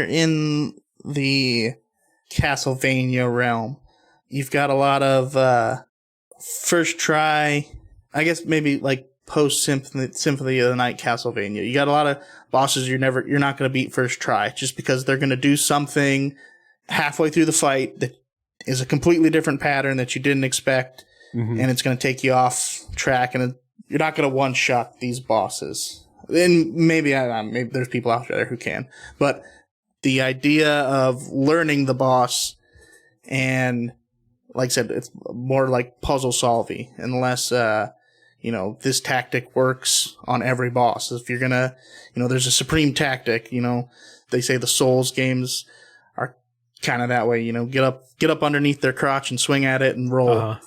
in the Castlevania realm. You've got a lot of first try, I guess maybe like post Symphony of the Night Castlevania. You got a lot of bosses you're not going to beat first try, just because they're going to do something halfway through the fight that is a completely different pattern that you didn't expect, and it's going to take you off track, and you're not going to one-shot these bosses. And maybe there's people out there who can, but the idea of learning the boss, and like I said, it's more like puzzle solving, unless this tactic works on every boss. If you're gonna, there's a supreme tactic. They say the Souls games are kind of that way. Get up underneath their crotch and swing at it and roll.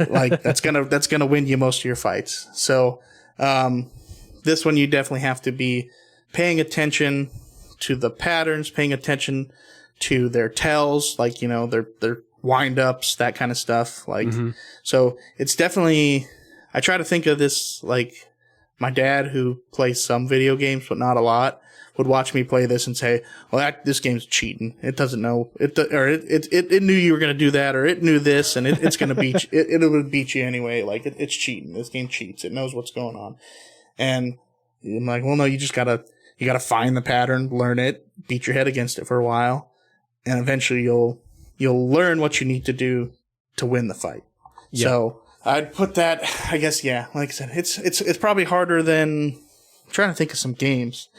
Like that's gonna win you most of your fights. So this one you definitely have to be paying attention to the patterns, paying attention to their tells, like their wind ups, that kind of stuff. Like so, it's definitely. I try to think of this like my dad, who plays some video games but not a lot, would watch me play this and say, "Well, this game's cheating. It doesn't know it, or it knew you were going to do that, or it knew this, and it's going to beat you. It would beat you anyway. Like it's cheating. This game cheats. It knows what's going on." And I'm like, "Well, no, you gotta find the pattern, learn it, beat your head against it for a while, and eventually you'll learn what you need to do to win the fight." Yep. So I'd put that, I guess, yeah, like I said, it's probably harder than, I'm trying to think of some games.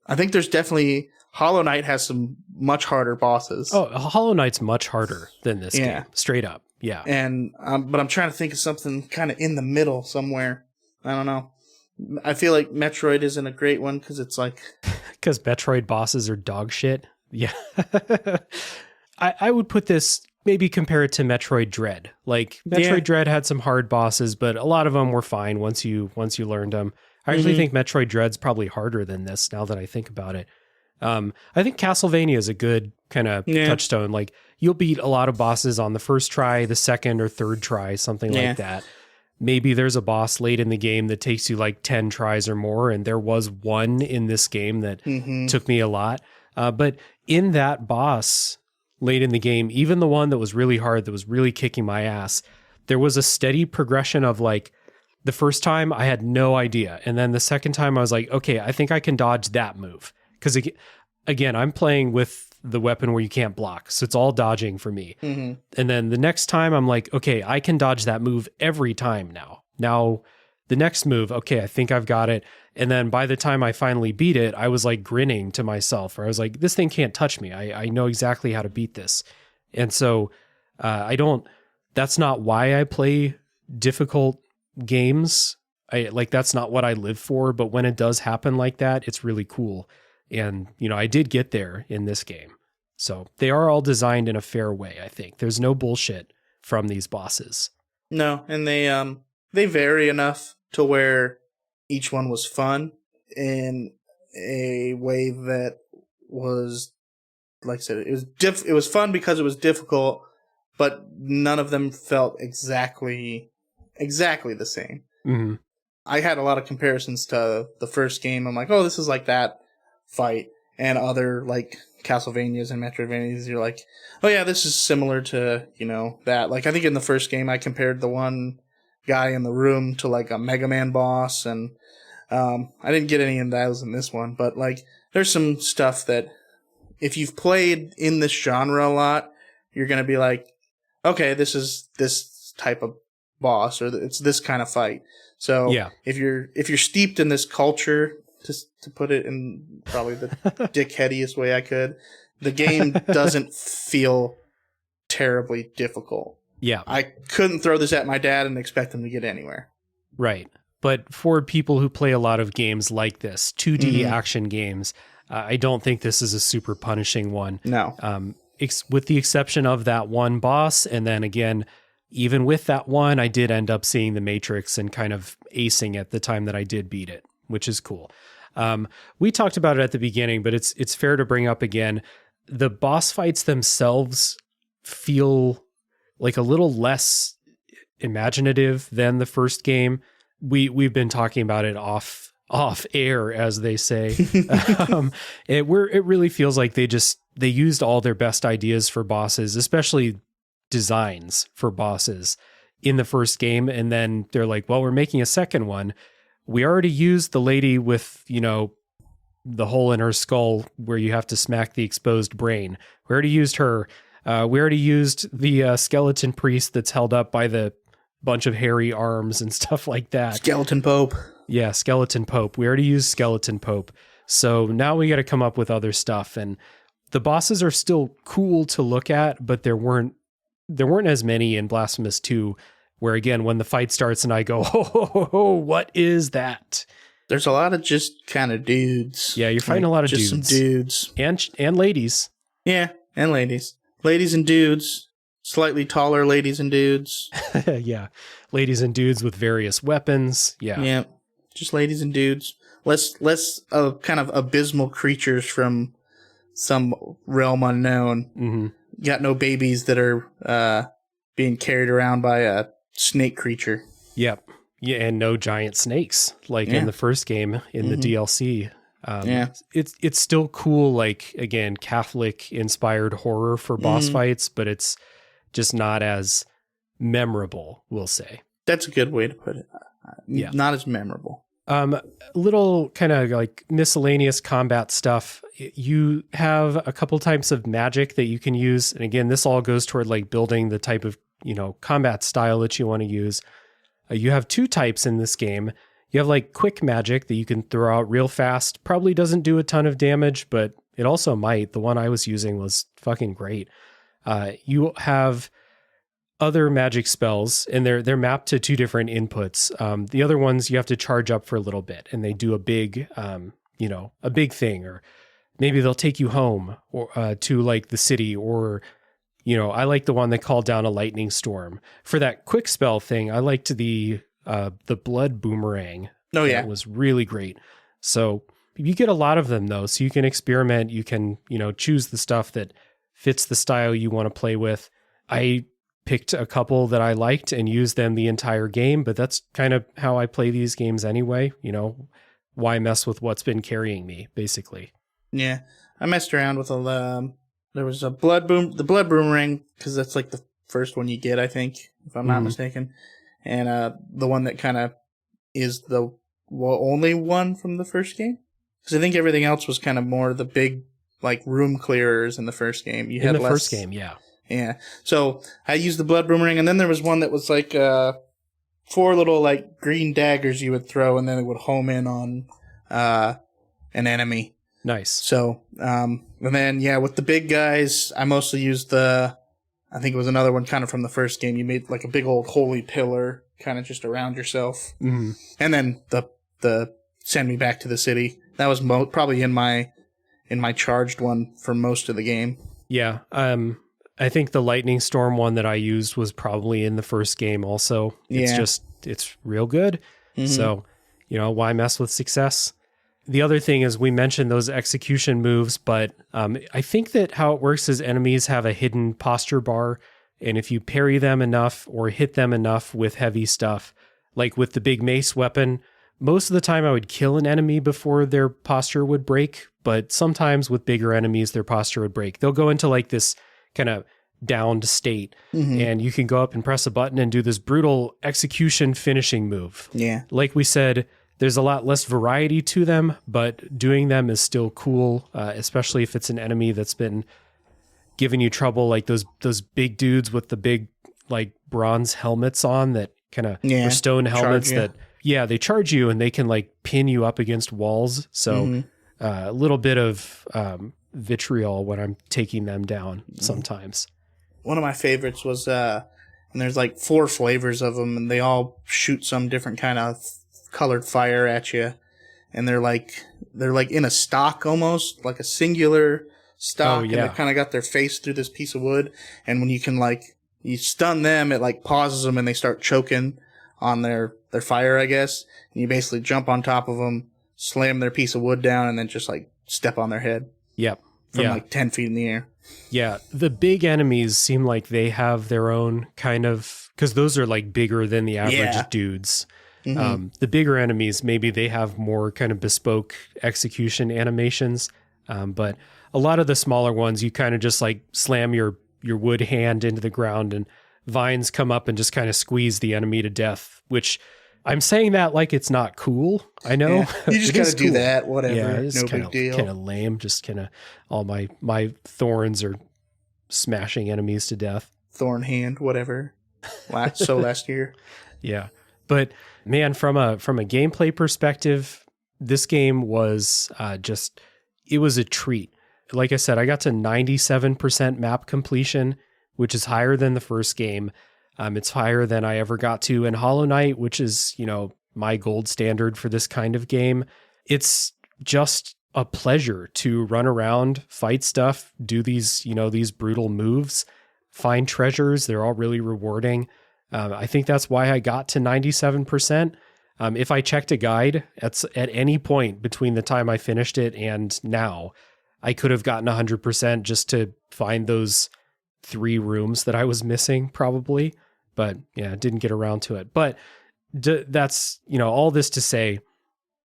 I think there's definitely, Hollow Knight has some much harder bosses. Oh, Hollow Knight's much harder than this game, straight up, yeah. And but I'm trying to think of something kind of in the middle somewhere. I don't know. I feel like Metroid isn't a great one, because it's like... Because Metroid bosses are dog shit? Yeah. I would put this... Maybe compare it to Metroid Dread. Like Metroid Dread had some hard bosses, but a lot of them were fine once you learned them. I actually think Metroid Dread's probably harder than this, now that I think about it. I think Castlevania is a good kind of touchstone. Like you'll beat a lot of bosses on the first try, the second or third try, something like that. Maybe there's a boss late in the game that takes you like 10 tries or more, and there was one in this game that took me a lot. But in that boss late in the game, even the one that was really hard, that was really kicking my ass, there was a steady progression of like The first time I had no idea. And then the second time I was like, okay, I think I can dodge that move. Because again, I'm playing with the weapon where you can't block. So it's all dodging for me. Mm-hmm. And then the next time I'm like, okay, I can dodge that move every time now. Now the next move, okay, I think I've got it. And then by the time I finally beat it, I was like grinning to myself, or I was like, this thing can't touch me. I know exactly how to beat this. And so that's not why I play difficult games. That's not what I live for, but when it does happen like that, it's really cool. And, I did get there in this game. So they are all designed in a fair way, I think. There's no bullshit from these bosses. No, and they vary enough to where each one was fun in a way that was, like I said, it was fun because it was difficult, but none of them felt exactly the same. Mm-hmm. I had a lot of comparisons to the first game. I'm like, oh, this is like that fight, and other like Castlevanias and Metroidvanias. You're like, oh yeah, this is similar to that. Like I think in the first game I compared the one guy in the room to like a Mega Man boss, and I didn't get any of those in this one. But like, there's some stuff that if you've played in this genre a lot, you're gonna be like, okay, this is this type of boss, or it's this kind of fight. So yeah. if you're steeped in this culture, just to put it in probably the dickheadiest way I could, the game doesn't feel terribly difficult. Yeah. I couldn't throw this at my dad and expect him to get anywhere. Right. But for people who play a lot of games like this, 2D action games, I don't think this is a super punishing one. No. With the exception of that one boss. And then again, even with that one, I did end up seeing the Matrix and kind of acing it the time that I did beat it, which is cool. We talked about it at the beginning, but it's fair to bring up again. The boss fights themselves feel like a little less imaginative than the first game. We've been talking about it off air, as they say. It really feels like they used all their best ideas for bosses, especially designs for bosses in the first game. And then they're like, well, we're making a second one. We already used the lady with, the hole in her skull where you have to smack the exposed brain. We already used her. We already used the skeleton priest that's held up by the bunch of hairy arms and stuff like that. Skeleton Pope. Yeah, Skeleton Pope. We already used Skeleton Pope. So now we got to come up with other stuff. And the bosses are still cool to look at, but there weren't as many in Blasphemous 2, where again, when the fight starts and I go, ho, what is that? There's a lot of just kind of dudes. Yeah, you're fighting a lot of just dudes. Some dudes. And ladies. Yeah, and ladies. Ladies and dudes. Slightly taller ladies and dudes. Yeah. Ladies and dudes with various weapons. Yeah. Yeah. Just ladies and dudes. Less kind of abysmal creatures from some realm unknown. Mm-hmm. Got no babies that are being carried around by a snake creature. Yep. Yeah, and no giant snakes like in the first game in the DLC. It's still cool, like, again, Catholic inspired horror for boss fights, but it's just not as memorable, we'll say. That's a good way to put it. Yeah. Not as memorable. Little kind of like miscellaneous combat stuff. You have a couple types of magic that you can use. And again, this all goes toward like building the type of, combat style that you want to use. You have two types in this game. You have like quick magic that you can throw out real fast. Probably doesn't do a ton of damage, but it also might. The one I was using was fucking great. You have other magic spells, and they're mapped to two different inputs. The other ones you have to charge up for a little bit, and they do a big, a big thing, or maybe they'll take you home or to like the city, or I like the one that called down a lightning storm. For that quick spell thing, I liked the blood boomerang. Oh yeah, it was really great. So you get a lot of them though, so you can experiment. You can choose the stuff that fits the style you want to play with. I picked a couple that I liked and used them the entire game, but that's kind of how I play these games anyway. Why mess with what's been carrying me, basically. Yeah, I messed around with there was the blood boomerang, because that's like the first one you get, I think, if I'm not mistaken, and the one that kind of is the only one from the first game. Because I think everything else was kind of more the big, like, room clearers in the first game. You in had the less, first game, yeah. Yeah. So I used the blood boomerang, and then there was one that was like 4 little, like, green daggers you would throw, and then it would home in on an enemy. Nice. So, and then, yeah, with the big guys, I mostly used I think it was another one kind of from the first game. You made like a big old holy pillar kind of just around yourself. Mm-hmm. And then the send me back to the city. That was probably in my charged one for most of the game. Yeah. I think the lightning storm one that I used was probably in the first game also. Yeah. It's real good. Mm-hmm. So, why mess with success? The other thing is we mentioned those execution moves, but I think that how it works is enemies have a hidden posture bar, and if you parry them enough or hit them enough with heavy stuff, like with the big mace weapon, most of the time I would kill an enemy before their posture would break, but sometimes with bigger enemies, their posture would break. They'll go into like this kind of downed state, and you can go up and press a button and do this brutal execution finishing move. Yeah. Like we said, there's a lot less variety to them, but doing them is still cool, especially if it's an enemy that's been giving you trouble, like those big dudes with the big like bronze helmets on that kind of or stone helmets that they charge you and they can like pin you up against walls. So a little bit of vitriol when I'm taking them down sometimes. One of my favorites was and there's like 4 flavors of them, and they all shoot some different kind of colored fire at you, and they're like in a stock, almost like a singular stock. And they kind of got their face through this piece of wood, and when you stun them, it like pauses them and they start choking on their fire, I guess, and you basically jump on top of them, slam their piece of wood down, and then just like step on their head from like 10 feet in the air. Yeah, the big enemies seem like they have their own kind of, because those are like bigger than the average dudes. The bigger enemies, maybe they have more kind of bespoke execution animations. But a lot of the smaller ones, you kind of just like slam your wood hand into the ground and vines come up and just kind of squeeze the enemy to death, which I'm saying that like it's not cool. I know. Yeah, you just got to do that, whatever. Yeah, it's no big deal. Kind of lame. Just kind of all my thorns are smashing enemies to death. Thorn hand, whatever. Last year. Yeah. But man, from a gameplay perspective, this game was it was a treat. Like I said, I got to 97% map completion, which is higher than the first game. It's higher than I ever got to in Hollow Knight, which is, my gold standard for this kind of game. It's just a pleasure to run around, fight stuff, do these brutal moves, find treasures. They're all really rewarding. I think that's why I got to 97%. If I checked a guide at any point between the time I finished it and now, I could have gotten 100% just to find those 3 rooms that I was missing probably. But yeah, didn't get around to it. But that's, all this to say,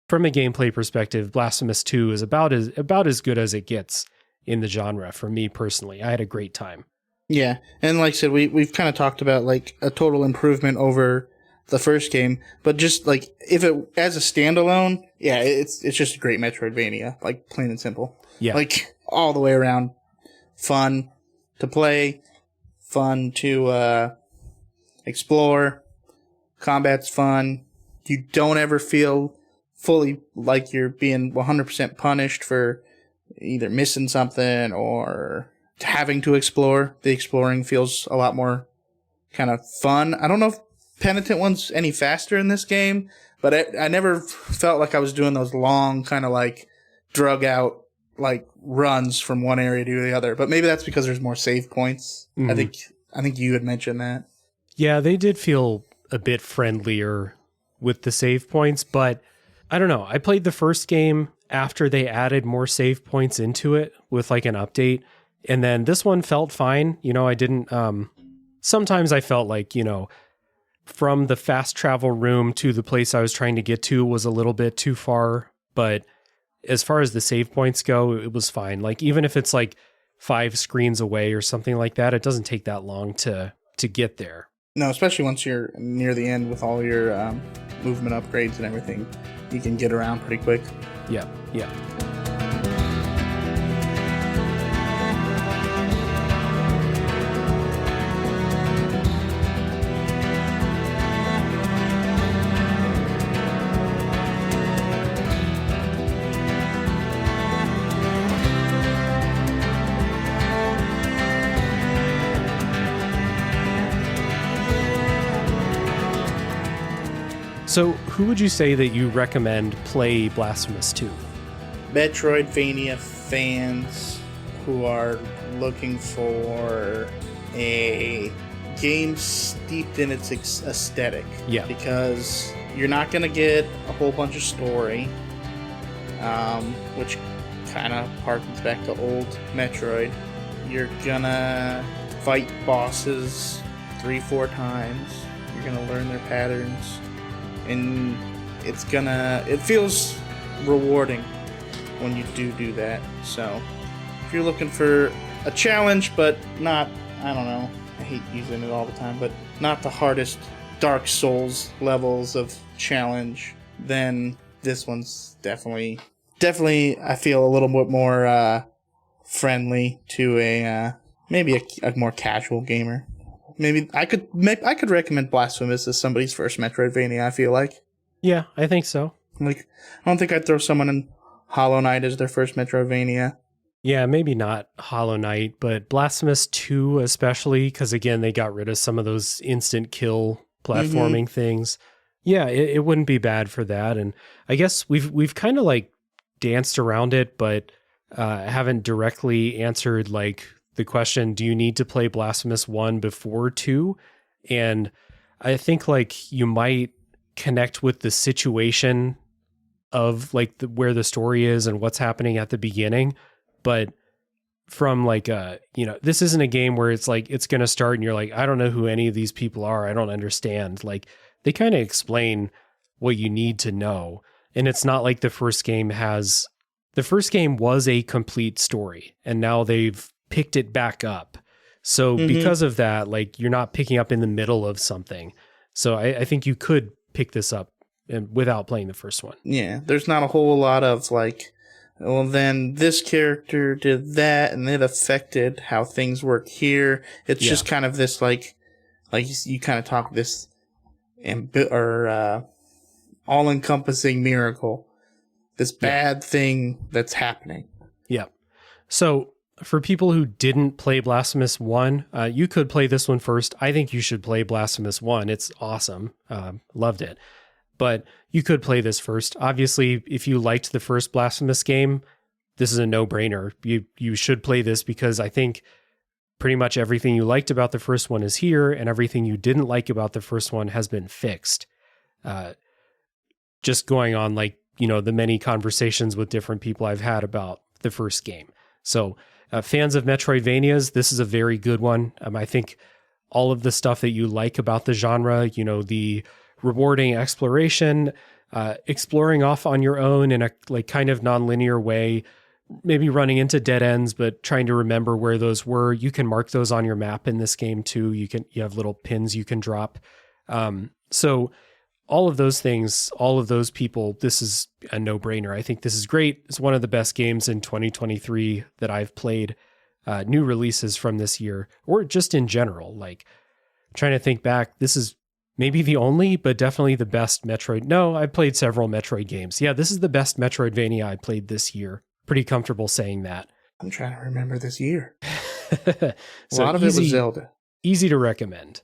from a gameplay perspective, Blasphemous 2 is about as good as it gets in the genre for me personally. I had a great time. Yeah, and like I said, we've kind of talked about like a total improvement over the first game, but just like if it as a standalone, yeah, it's just a great Metroidvania, like plain and simple. Yeah, like all the way around, fun to play, fun to explore, combat's fun. You don't ever feel fully like you're being 100% punished for either missing something or having to explore. The exploring feels a lot more kind of fun. I don't know if Penitent one's any faster in this game, but I never felt like I was doing those long kind of like drug out like runs from one area to the other. But maybe that's because there's more save points. Mm-hmm. I think you had mentioned that. Yeah, they did feel a bit friendlier with the save points, but I don't know. I played the first game after they added more save points into it with like an update. And then this one felt fine. I didn't, sometimes I felt like, from the fast travel room to the place I was trying to get to was a little bit too far. But as far as the save points go, it was fine. Like, even if it's like 5 screens away or something like that, it doesn't take that long to get there. No, especially once you're near the end with all your movement upgrades and everything, you can get around pretty quick. Yeah. So, who would you say that you recommend play Blasphemous to? Metroidvania fans who are looking for a game steeped in its aesthetic. Yeah. Because you're not going to get a whole bunch of story, which kind of harkens back to old Metroid. You're going to fight bosses 3-4 times. You're going to learn their patterns. And it feels rewarding when you do that. So if you're looking for a challenge, but not, I don't know, I hate using it all the time, but not the hardest Dark Souls levels of challenge, then this one's definitely I feel a little bit more friendly to maybe a more casual gamer. Maybe I could recommend Blasphemous as somebody's first Metroidvania, I feel like. Yeah, I think so. Like, I don't think I'd throw someone in Hollow Knight as their first Metroidvania. Yeah, maybe not Hollow Knight, but Blasphemous 2 especially, because again, they got rid of some of those instant kill platforming things. Yeah, it wouldn't be bad for that. And I guess we've kind of like danced around it, but haven't directly answered like the question, do you need to play Blasphemous 1 before 2? And I think like you might connect with the situation of like where the story is and what's happening at the beginning. But from like this isn't a game where it's like, it's going to start and you're like, I don't know who any of these people are. I don't understand. Like they kind of explain what you need to know. And it's not like the first game was a complete story and now they've picked it back up. So because of that, like you're not picking up in the middle of something. So I think you could pick this up without playing the first one. Yeah, there's not a whole lot of like, well, then this character did that and it affected how things work here. It's just kind of this like you kind of talk this all-encompassing miracle, this bad thing that's happening. Yeah. So for people who didn't play Blasphemous 1, you could play this one first. I think you should play Blasphemous 1. It's awesome. Loved it. But you could play this first. Obviously, if you liked the first Blasphemous game, this is a no-brainer. You should play this because I think pretty much everything you liked about the first one is here, and everything you didn't like about the first one has been fixed. Just going on like, the many conversations with different people I've had about the first game. So fans of Metroidvanias, this is a very good one. I think all of the stuff that you like about the genre, the rewarding exploration, exploring off on your own in a like kind of nonlinear way, maybe running into dead ends, but trying to remember where those were. You can mark those on your map in this game too. You have little pins you can drop. So all of those things, all of those people, this is a no-brainer. I think this is great. It's one of the best games in 2023 that I've played. New releases from this year, or just in general. Like, trying to think back, this is maybe the only, but definitely the best Metroid. No, I've played several Metroid games. Yeah, this is the best Metroidvania I played this year. Pretty comfortable saying that. I'm trying to remember this year. A lot of it was Zelda. Easy to recommend.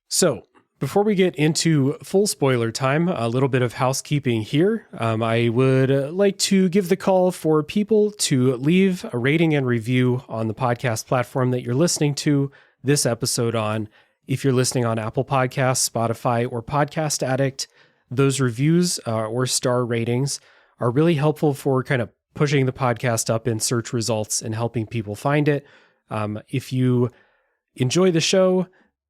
So, before we get into full spoiler time, a little bit of housekeeping here. I would like to give the call for people to leave a rating and review on the podcast platform that you're listening to this episode on. If you're listening on Apple Podcasts, Spotify, or Podcast Addict, those reviews or star ratings are really helpful for kind of pushing the podcast up in search results and helping people find it. If you enjoy the show,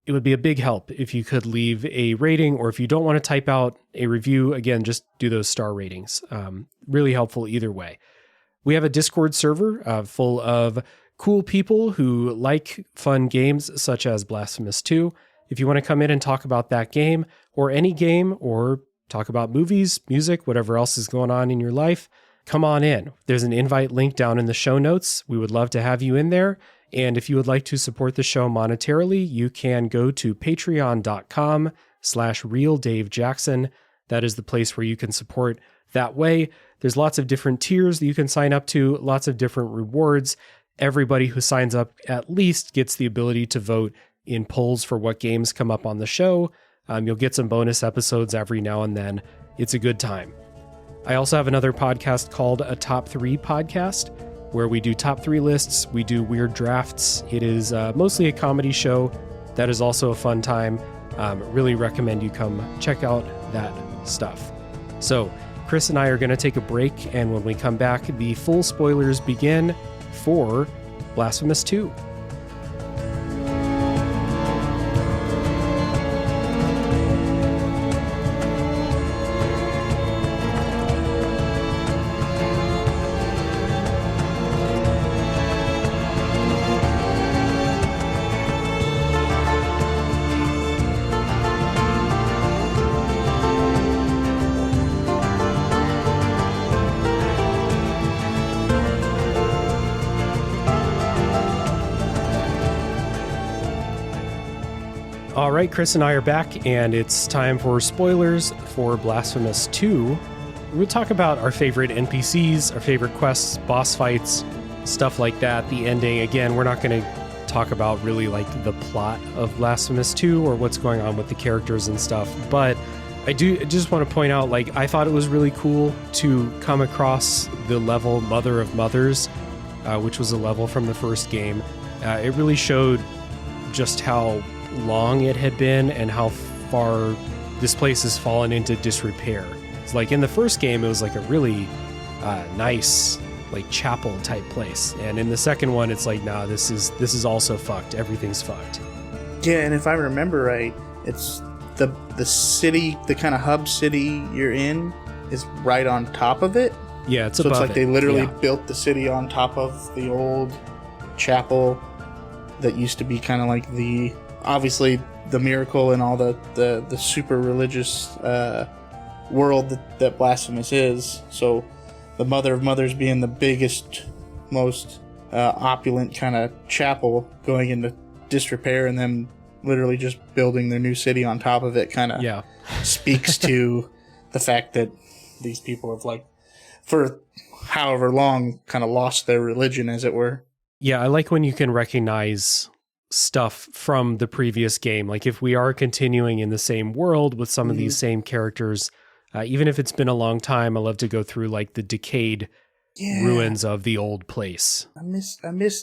it would be a big help if you could leave a rating, or if you don't want to type out a review, again, just do those star ratings. Really helpful either way. We have a Discord server full of cool people who like fun games such as Blasphemous 2. if you want to come in and talk about that game or any game or talk about movies, music, whatever else is going on in your life, come on in. There's an invite link down in the show notes. We would love to have you in there. And if you would like to support the show monetarily, you can go to patreon.com/realdavejackson. That is the place where you can support that way. There's lots of different tiers that you can sign up to, lots of different rewards. Everybody who signs up at least gets the ability to vote in polls for what games come up on the show. You'll get some bonus episodes every now and then. It's a good time. I also have another podcast called A Top 3 Podcast, where we do top 3 lists. We do weird drafts. It is mostly a comedy show. That is also a fun time. Really recommend you come check out that stuff. So Chris and I are going to take a break, and when we come back, the full spoilers begin for Blasphemous 2. All right, Chris and I are back, and it's time for spoilers for Blasphemous 2. We'll talk about our favorite NPCs, our favorite quests, boss fights, stuff like that, the ending. Again, we're not going to talk about really like the plot of Blasphemous 2 or what's going on with the characters and stuff, but I just want to point out, like, I thought it was really cool to come across the level Mother of Mothers, which was a level from the first game. It really showed just how long it had been and how far this place has fallen into disrepair. It's like in the first game, it was like a really nice, like chapel type place, and in the second one, it's like, nah, this is also fucked. Everything's fucked. Yeah, and if I remember right, it's the city, the kind of hub city you're in, is right on top of it. Yeah, it's so above it's like it. They literally Yeah. built the city on top of the old chapel that used to be kind of like the, obviously the miracle and all the super religious world that Blasphemous is. So the Mother of Mothers being the biggest, most opulent kind of chapel going into disrepair, and then literally just building their new city on top of it kind of speaks to the fact that these people have, like, for however long, kind of lost their religion, as it were. Yeah, I like when you can recognize stuff from the previous game. Like if we are continuing in the same world with some of these same characters, even if it's been a long time, I love to go through like the decayed ruins of the old place. I missed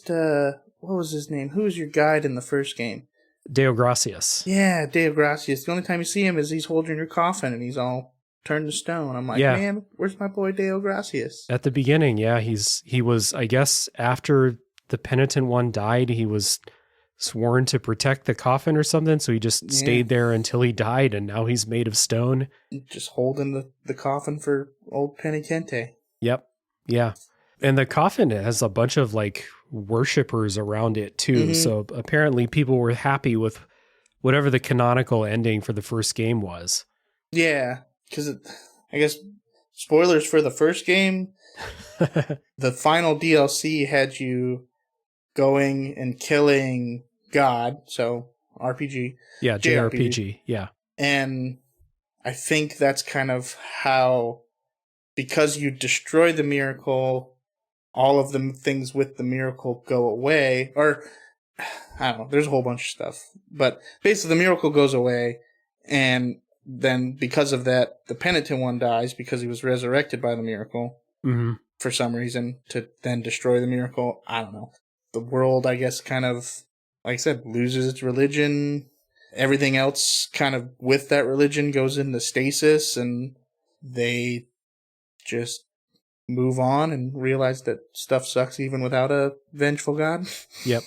what was his name? Who was your guide in the first game? Deo Gracias. Yeah, Deo Gracias. The only time you see him is he's holding your coffin and he's all turned to stone. I'm like, man, where's my boy Deo Gracias? At the beginning, he was, I guess, after the penitent one died, he was sworn to protect the coffin or something, so he just stayed there until he died, and now he's made of stone. Just holding the coffin for old Penitente. Yep. Yeah. And the coffin has a bunch of like worshippers around it too. So apparently people were happy with whatever the canonical ending for the first game was. Yeah. Because I guess spoilers for the first game, the final DLC had you going and killing God, so RPG. Yeah, JRPG, yeah. And I think that's kind of how, because you destroy the miracle, all of the things with the miracle go away, or I don't know, there's a whole bunch of stuff. But basically the miracle goes away, and then because of that, the penitent one dies because he was resurrected by the miracle for some reason to then destroy the miracle. I don't know. The world, I guess, kind of, like I said, loses its religion. Everything else kind of with that religion goes into stasis, and they just move on and realize that stuff sucks even without a vengeful god. Yep.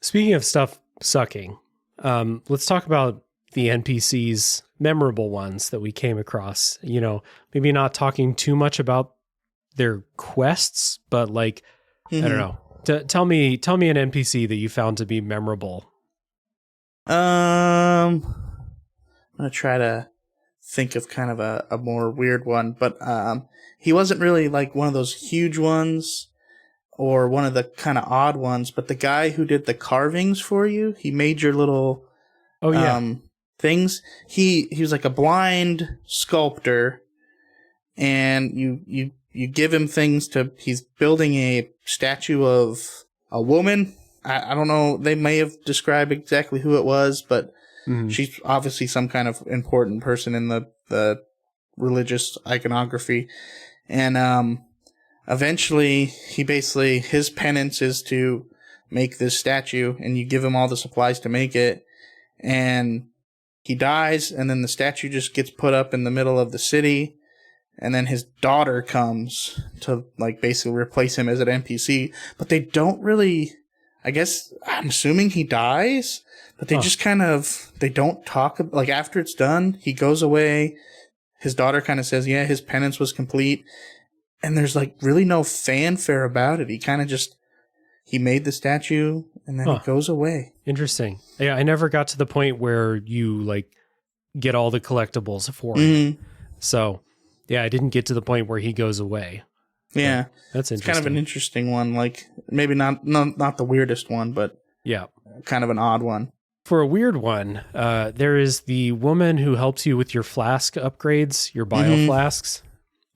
Speaking of stuff sucking, let's talk about the NPCs, memorable ones that we came across. You know, maybe not talking too much about their quests, but like, I don't know. Tell me an NPC that you found to be memorable. I'm gonna try to think of kind of a more weird one, but he wasn't really like one of those huge ones or one of the kind of odd ones, but the guy who did the carvings for you, he made your little things. He was like a blind sculptor, and you give him things to. He's building a statue of a woman. I don't know. They may have described exactly who it was, but she's obviously some kind of important person in the religious iconography. And eventually, his penance is to make this statue, and you give him all the supplies to make it. And he dies, and then the statue just gets put up in the middle of the city. And then his daughter comes to like basically replace him as an NPC. But they don't really... I guess I'm assuming he dies, but they just kind of, they don't talk, like after it's done, he goes away. His daughter kind of says, yeah, his penance was complete. And there's like really no fanfare about it. He kind of just, he made the statue and then he goes away. Interesting. Yeah, I never got to the point where you like get all the collectibles for it. So yeah, I didn't get to the point where he goes away. Yeah, that's interesting. It's kind of an interesting one. Like maybe not the weirdest one, but yeah, kind of an odd one. For a weird one, there is the woman who helps you with your flask upgrades, your bio flasks.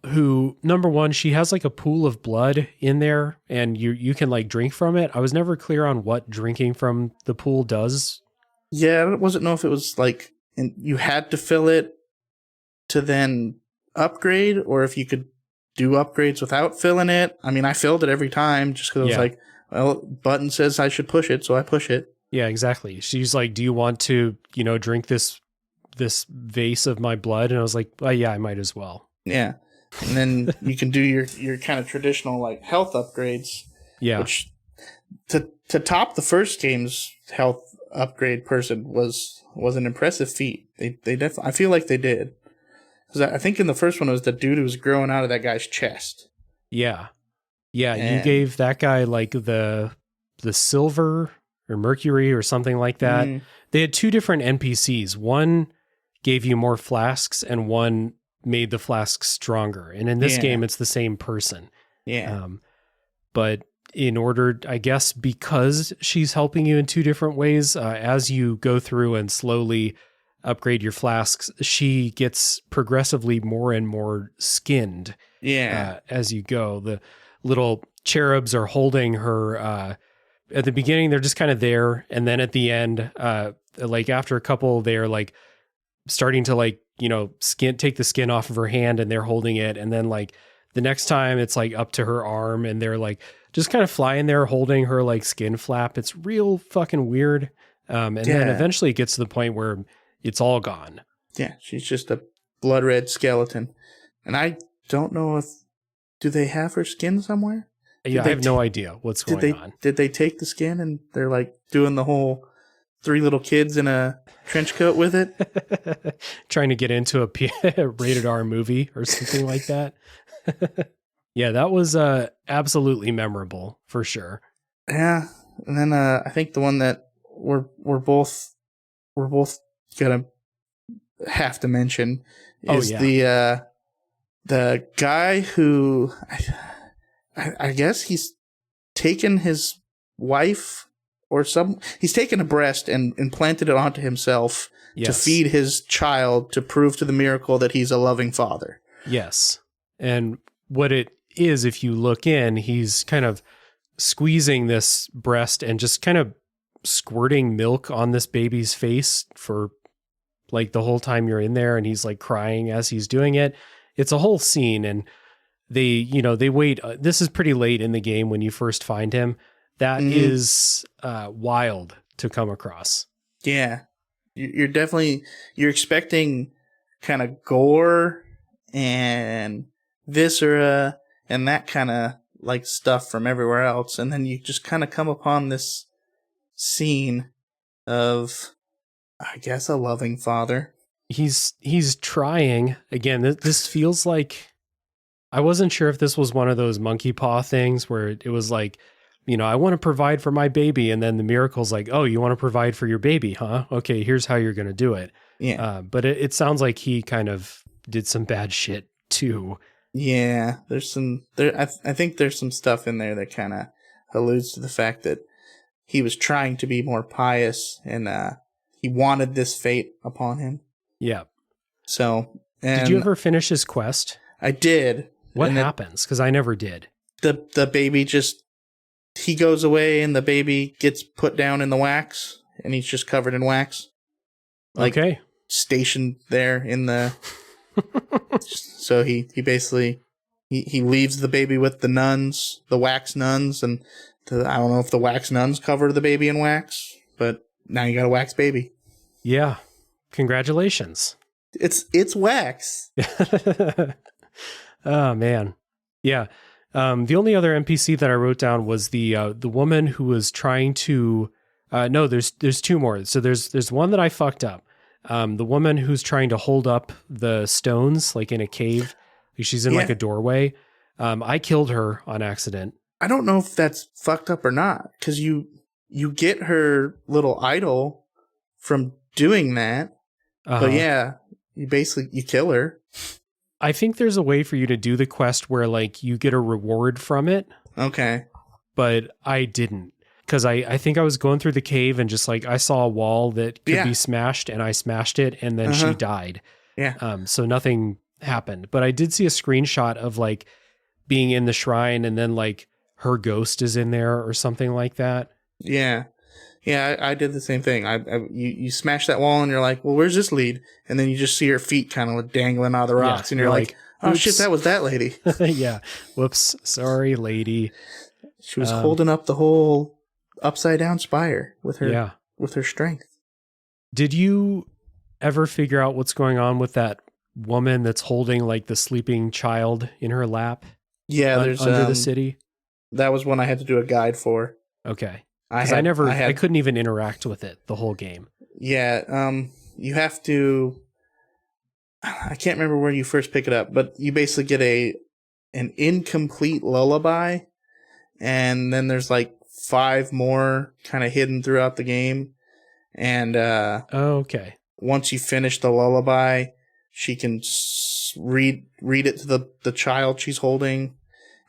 Who, number one, she has like a pool of blood in there, and you can like drink from it. I was never clear on what drinking from the pool does. Yeah, I wasn't know if it was like you had to fill it to then upgrade, or if you could do upgrades without filling it. I mean, I filled it every time just because I was like, well, button says I should push it, so I push it. Yeah, exactly. She's like, do you want to, drink this vase of my blood? And I was like, well, yeah, I might as well. Yeah. And then you can do your kind of traditional like health upgrades. Yeah. Which to top the first game's health upgrade person was an impressive feat. They definitely, I feel like they did. Because I think in the first one it was the dude who was growing out of that guy's chest. Yeah. Yeah, you gave that guy like the silver or mercury or something like that. They had two different NPCs. One gave you more flasks and one made the flasks stronger. And in this game, it's the same person. Yeah. But in order, I guess, because she's helping you in two different ways, as you go through and slowly upgrade your flasks, she gets progressively more and more skinned. Yeah. As you go, the little cherubs are holding her. At the beginning, they're just kind of there, and then at the end, like after a couple, they're like starting to like take the skin off of her hand, and they're holding it, and then like the next time, it's like up to her arm, and they're like just kind of flying there, holding her like skin flap. It's real fucking weird. And then eventually, it gets to the point where it's all gone. Yeah, she's just a blood red skeleton. And I don't know do they have her skin somewhere? Yeah, I have no idea what's going on. Did they take the skin and they're like doing the whole 3 little kids in a trench coat with it? Trying to get into a rated R movie or something like that. Yeah, that was absolutely memorable for sure. Yeah, and then I think the one that we're both gonna have to mention is the guy who I guess he's taken his wife or he's taken a breast and implanted it onto himself to feed his child to prove to the miracle that he's a loving father. Yes. And what it is, if you look in, he's kind of squeezing this breast and just kind of squirting milk on this baby's face for like the whole time you're in there, and he's like crying as he's doing it. It's a whole scene, and they wait. This is pretty late in the game when you first find him. That is wild to come across. Yeah. You're expecting kind of gore and viscera and that kind of like stuff from everywhere else. And then you just kind of come upon this scene of, I guess, a loving father. He's trying again. This feels like, I wasn't sure if this was one of those monkey paw things where it was like I want to provide for my baby. And then the miracle's like, oh, you want to provide for your baby, huh? Okay, here's how you're going to do it. Yeah. But it sounds like he kind of did some bad shit too. Yeah, I think there's some stuff in there that kind of alludes to the fact that he was trying to be more pious and he wanted this fate upon him. Yeah. So, did you ever finish his quest? I did. What happens? Because I never did. The baby he goes away and the baby gets put down in the wax and he's just covered in wax. Okay. Stationed there in the... So he basically he leaves the baby with the nuns, the wax nuns, and I don't know if the wax nuns cover the baby in wax, but now you got a wax baby. Yeah, congratulations. It's wax. Oh man, yeah. The only other NPC that I wrote down was the woman who was trying to. No, there's two more. So there's one that I fucked up. The woman who's trying to hold up the stones, like in a cave, she's in like a doorway. I killed her on accident. I don't know if that's fucked up or not, because you get her little idol from doing that. But yeah, you kill her. I think there's a way for you to do the quest where like you get a reward from it. Okay. But I didn't. Because I think I was going through the cave and just like I saw a wall that could be smashed and I smashed it and then she died. Yeah. So nothing happened. But I did see a screenshot of like being in the shrine and then like her ghost is in there or something like that. Yeah. Yeah, I did the same thing. You smash that wall and you're like, well, where's this lead? And then you just see her feet kind of dangling out of the rocks and you're like, oh shit, that was that lady. Yeah. Whoops. Sorry, lady. She was holding up the whole upside down spire with her strength. Did you ever figure out what's going on with that woman that's holding like the sleeping child in her lap? Yeah, there's under the city. That was one I had to do a guide for. Okay. Because I couldn't even interact with it the whole game. Yeah, you have to. I can't remember where you first pick it up, but you basically get an incomplete lullaby, and then there's like 5 more kind of hidden throughout the game. And okay. Once you finish the lullaby, she can read it to the child she's holding,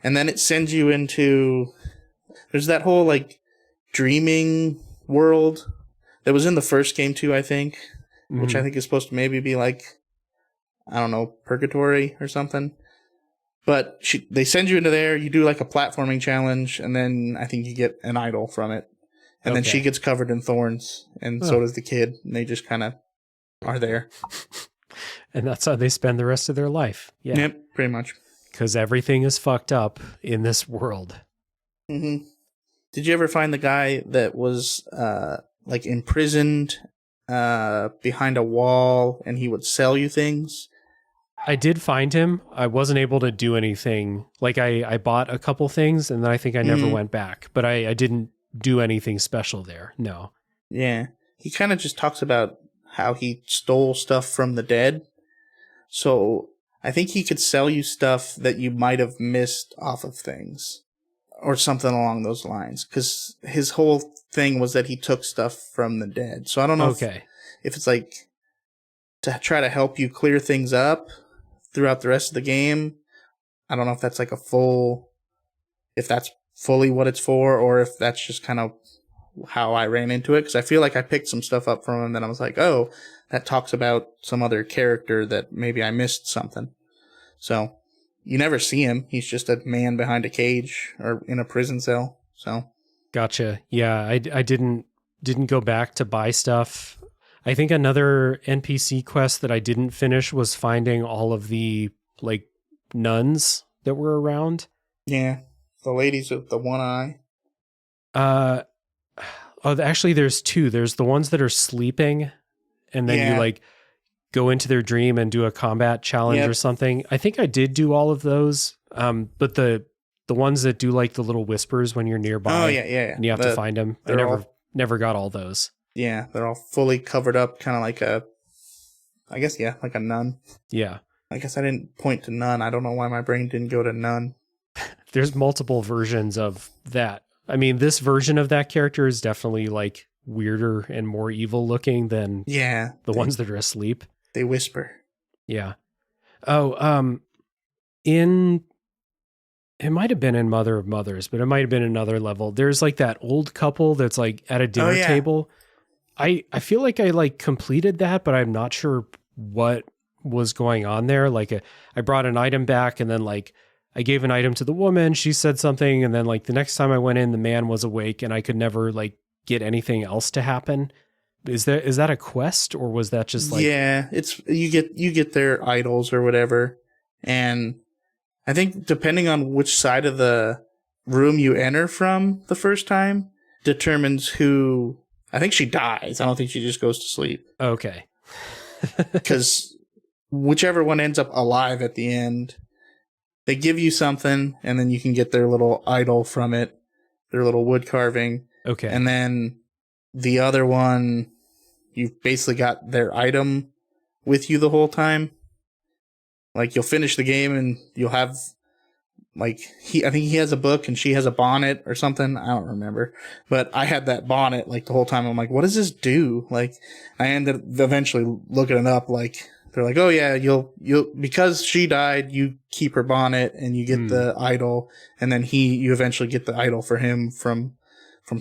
and then it sends you into. There's that whole like dreaming world that was in the first game too, I think, which I think is supposed to maybe be like, I don't know, purgatory or something. But they send you into there, you do like a platforming challenge, and then I think you get an idol from it. And then she gets covered in thorns, and so does the kid, and they just kind of are there. And that's how they spend the rest of their life. Yeah. Yep, pretty much. Because everything is fucked up in this world. Mm-hmm. Did you ever find the guy that was like imprisoned behind a wall and he would sell you things? I did find him. I wasn't able to do anything. Like I bought a couple things and then I think I never went back. But I didn't do anything special there. No. Yeah. He kind of just talks about how he stole stuff from the dead. So I think he could sell you stuff that you might have missed off of things. Or something along those lines, because his whole thing was that he took stuff from the dead. So I don't know if it's like to try to help you clear things up throughout the rest of the game. I don't know if that's like if that's fully what it's for, or if that's just kind of how I ran into it. Because I feel like I picked some stuff up from him, and then I was like, oh, that talks about some other character that maybe I missed something. So. You never see him. He's just a man behind a cage or in a prison cell. So, gotcha. Yeah, I didn't go back to buy stuff. I think another NPC quest that I didn't finish was finding all of the like nuns that were around. Yeah, the ladies with the one eye. Actually, there's 2. There's the ones that are sleeping, and then you like. Go into their dream and do a combat challenge or something. I think I did do all of those. But the ones that do like the little whispers when you're nearby. Oh, yeah. And you have to find them. I never got all those. Yeah, they're all fully covered up, kind of like like a nun. Yeah. I guess I didn't point to nun. I don't know why my brain didn't go to nun. There's multiple versions of that. I mean, this version of that character is definitely like weirder and more evil looking than the ones that are asleep. They whisper. Yeah. Oh, in it might have been in Mother of Mothers, but it might have been another level. There's like that old couple that's like at a dinner table. I feel like I like completed that, but I'm not sure what was going on there. Like I brought an item back and then like I gave an item to the woman, she said something, and then like the next time I went in, the man was awake and I could never like get anything else to happen. Is that a quest, or was that just like... Yeah, it's you get their idols or whatever, and I think depending on which side of the room you enter from the first time determines who... I think she dies. I don't think she just goes to sleep. Okay. Because whichever one ends up alive at the end, they give you something, and then you can get their little idol from it, their little wood carving. Okay. And then the other one, you've basically got their item with you the whole time. Like, you'll finish the game and you'll have, like, I think he has a book and she has a bonnet or something. I don't remember. But I had that bonnet, like, the whole time. I'm like, what does this do? Like, I ended up eventually looking it up. Like, they're like, oh yeah, you'll, because she died, you keep her bonnet and you get the idol. And then you eventually get the idol for him from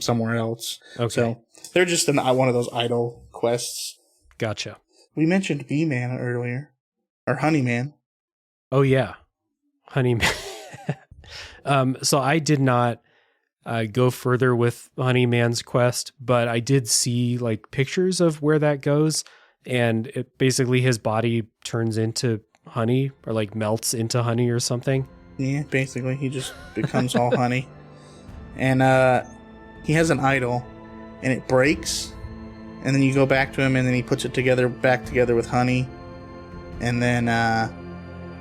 somewhere else. Okay. So they're just one of those idol quests. Gotcha. We mentioned Bee Man earlier. Or Honey Man. Oh yeah. Honey Man. So I did not go further with Honey Man's quest, but I did see like pictures of where that goes, and it basically his body turns into honey or like melts into honey or something. Yeah, basically he just becomes all honey. And he has an idol and it breaks, and then you go back to him and then he puts it back together with honey. And then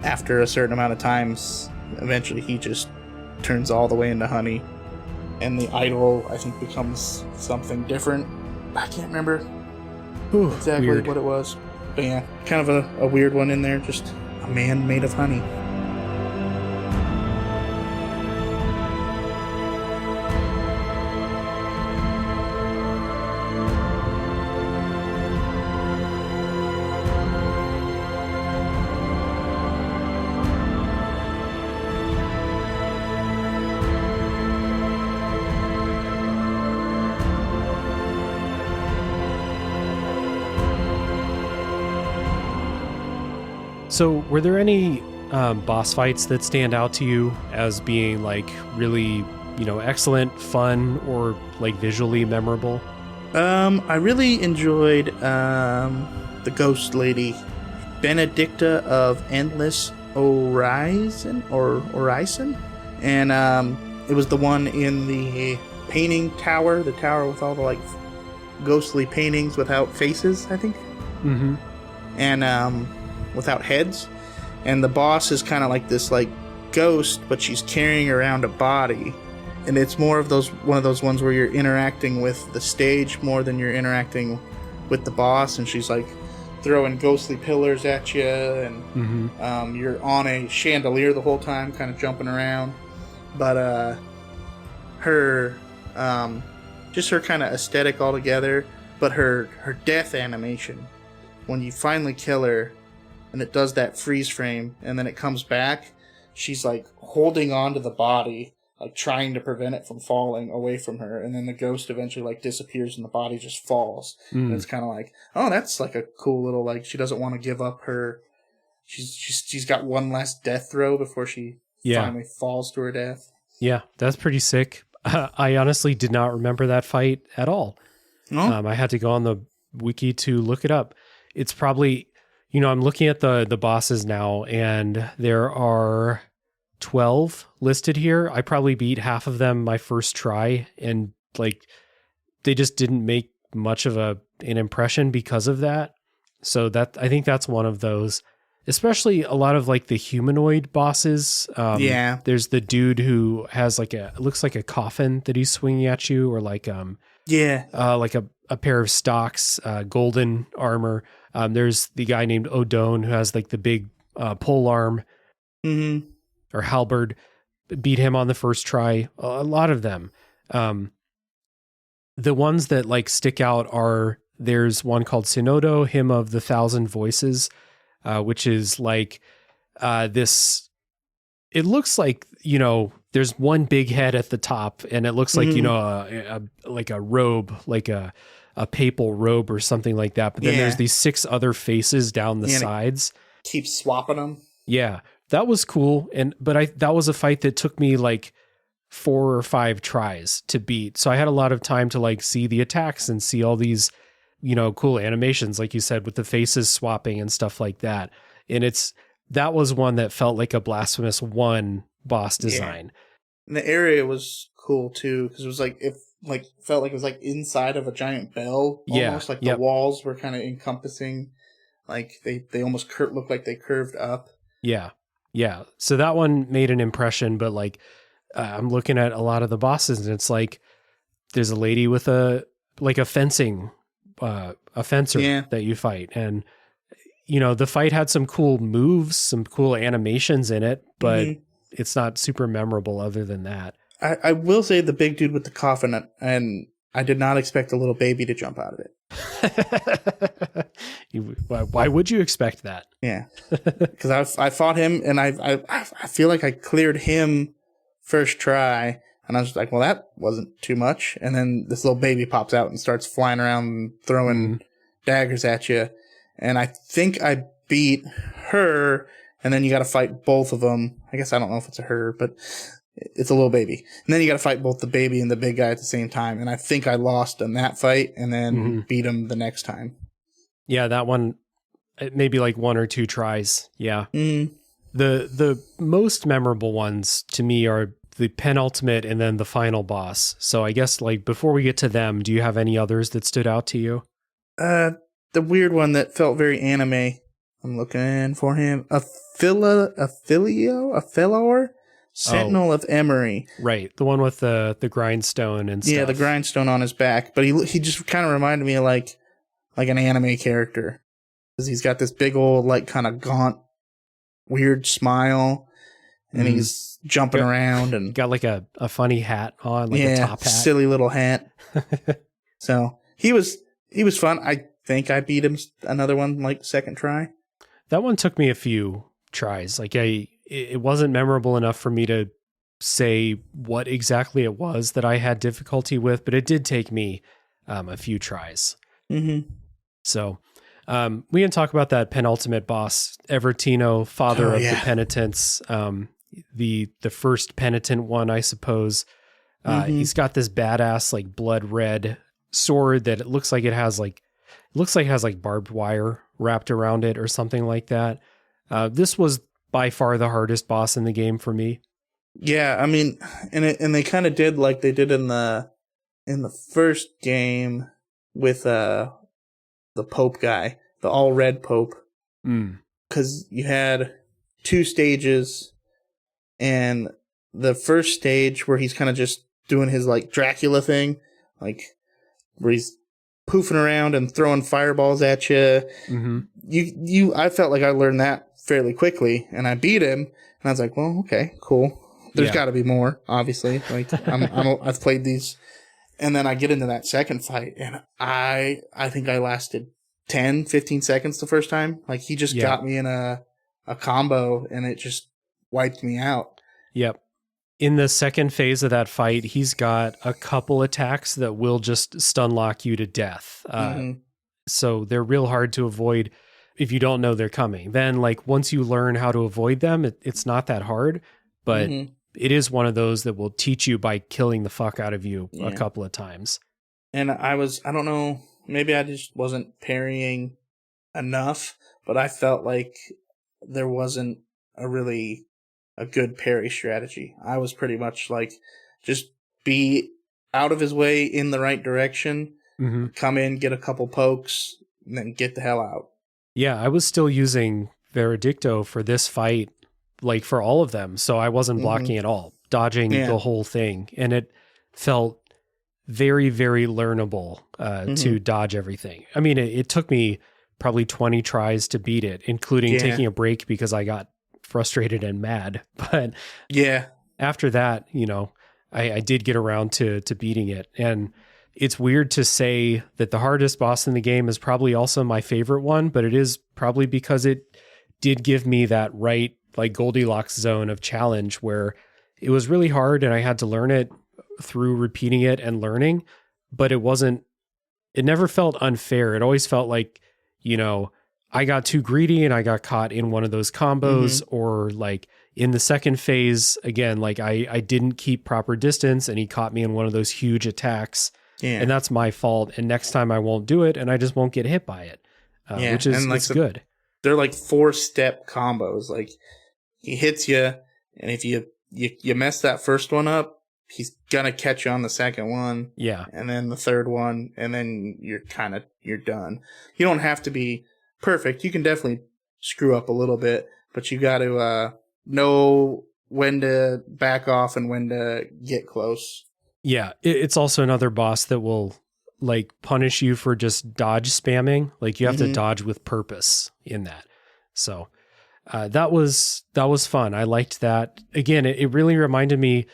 after a certain amount of times, eventually he just turns all the way into honey. And the idol, I think, becomes something different. I can't remember exactly weird. What it was. But yeah, kind of a weird one in there. Just a man made of honey. So were there any boss fights that stand out to you as being like really, excellent, fun, or like visually memorable? I really enjoyed the ghost lady, Benedicta of Endless Horizon, and it was the one in the painting tower, the tower with all the like ghostly paintings without faces, I think. Mm-hmm. And without heads, and the boss is kind of like this like ghost, but she's carrying around a body, and it's more of one of those ones where you're interacting with the stage more than you're interacting with the boss, and she's like throwing ghostly pillars at you, and you're on a chandelier the whole time, kind of jumping around. But her just her kind of aesthetic altogether, but her death animation when you finally kill her and it does that freeze frame and then it comes back, she's like holding on to the body, like trying to prevent it from falling away from her, and then the ghost eventually like disappears and the body just falls. And it's kind of like, oh, that's like a cool little, like, she doesn't want to give up her, she's got one last death throw before she finally falls to her death. Yeah, that's pretty sick. I honestly did not remember that fight at all. I had to go on the wiki to look it up. It's probably, I'm looking at the bosses now, and there are 12 listed here. I probably beat half of them my first try, and like they just didn't make much of an impression because of that. So I think that's one of those. Especially a lot of like the humanoid bosses. There's the dude who has like looks like a coffin that he's swinging at you, or like like a pair of stocks, golden armor. There's the guy named Odone who has like the big pole arm or halberd. Beat him on the first try. A lot of them. The ones that like stick out are, there's one called Synodo, Hymn of the Thousand Voices, which is like this. It looks like, there's one big head at the top, and it looks like, like a robe, like a papal robe or something like that. But then there's these 6 other faces down the sides. Keep swapping them. Yeah, that was cool. But that was a fight that took me like 4 or 5 tries to beat. So I had a lot of time to like see the attacks and see all these, cool animations, like you said, with the faces swapping and stuff like that. And that was one that felt like a Blasphemous 1 boss design. And the area was cool too, because it was like, felt like it was like inside of a giant bell. Almost like the walls were kind of encompassing, like they almost looked like they curved up. Yeah. So that one made an impression, but like, I'm looking at a lot of the bosses, and it's like there's a lady with a fencing, a fencer that you fight. And, the fight had some cool moves, some cool animations in it, but it's not super memorable other than that. I will say the big dude with the coffin, and I did not expect a little baby to jump out of it. Why would you expect that? Yeah. Because I fought him, and I feel like I cleared him first try, and I was like, well, that wasn't too much. And then this little baby pops out and starts flying around and throwing daggers at you. And I think I beat her, and then you got to fight both of them. I guess I don't know if it's a her, but it's a little baby. And then you got to fight both the baby and the big guy at the same time. And I think I lost in that fight, and then beat him the next time. Yeah, that one, maybe like 1 or 2 tries. Yeah. The most memorable ones to me are the penultimate and then the final boss. So I guess like before we get to them, do you have any others that stood out to you? The weird one that felt very anime. I'm looking for him. Sentinel of Emery. Right. The one with the grindstone and stuff. Yeah, the grindstone on his back. But he just kind of reminded me of like an anime character. Because he's got this big old like kind of gaunt weird smile, and he's jumping around and got like a funny hat on, like a top hat, silly little hat. So he was fun. I think I beat him another one like second try. That one took me a few tries. Like it wasn't memorable enough for me to say what exactly it was that I had difficulty with, but it did take me a few tries. So we can talk about that penultimate boss, Evertino, father of the penitents, the first penitent one, I suppose. He's got this badass like blood red sword that it looks like it has barbed wire wrapped around it or something like that. This was by far the hardest boss in the game for me. Yeah, I mean, and they kind of did like they did in the first game with the Pope guy, the all red Pope, because you had 2 stages, and the first stage where he's kind of just doing his like Dracula thing, like where he's poofing around and throwing fireballs at you. I felt like I learned that fairly quickly, and I beat him, and I was like, well, okay, cool. There's got to be more, obviously. Like I've played these. And then I get into that second fight, and I think I lasted 10, 15 seconds the first time. Like, he just got me in a combo, and it just wiped me out. Yep. In the second phase of that fight, he's got a couple attacks that will just stun lock you to death. So they're real hard to avoid if you don't know they're coming. Then, like, once you learn how to avoid them, it's not that hard, but... It is one of those that will teach you by killing the fuck out of you a couple of times. And I don't know, maybe I just wasn't parrying enough, but I felt like there wasn't a good parry strategy. I was pretty much like, just be out of his way in the right direction, come in, get a couple pokes, and then get the hell out. Yeah, I was still using Veredicto for this fight, like for all of them. So I wasn't blocking at all, dodging the whole thing. And it felt very, very learnable to dodge everything. I mean, it took me probably 20 tries to beat it, including taking a break because I got frustrated and mad. But after that, I did get around to beating it. And it's weird to say that the hardest boss in the game is probably also my favorite one, but it is probably because it did give me that right, like Goldilocks zone of challenge where it was really hard and I had to learn it through repeating it and learning, but it never felt unfair. It always felt like, I got too greedy and I got caught in one of those combos, or like in the second phase, again, like I didn't keep proper distance and he caught me in one of those huge attacks. Yeah. And that's my fault. And next time I won't do it and I just won't get hit by it, which is it's good. They're like 4-step combos. Like he hits you, and if you mess that first one up, he's gonna catch you on the second one. Yeah. And then the third one, and then you're done. You don't have to be perfect. You can definitely screw up a little bit, but you got to know when to back off and when to get close. Yeah, it's also another boss that will like punish you for just dodge spamming. Like you have to dodge with purpose in that. So that was fun. I liked that. Again, it really reminded me,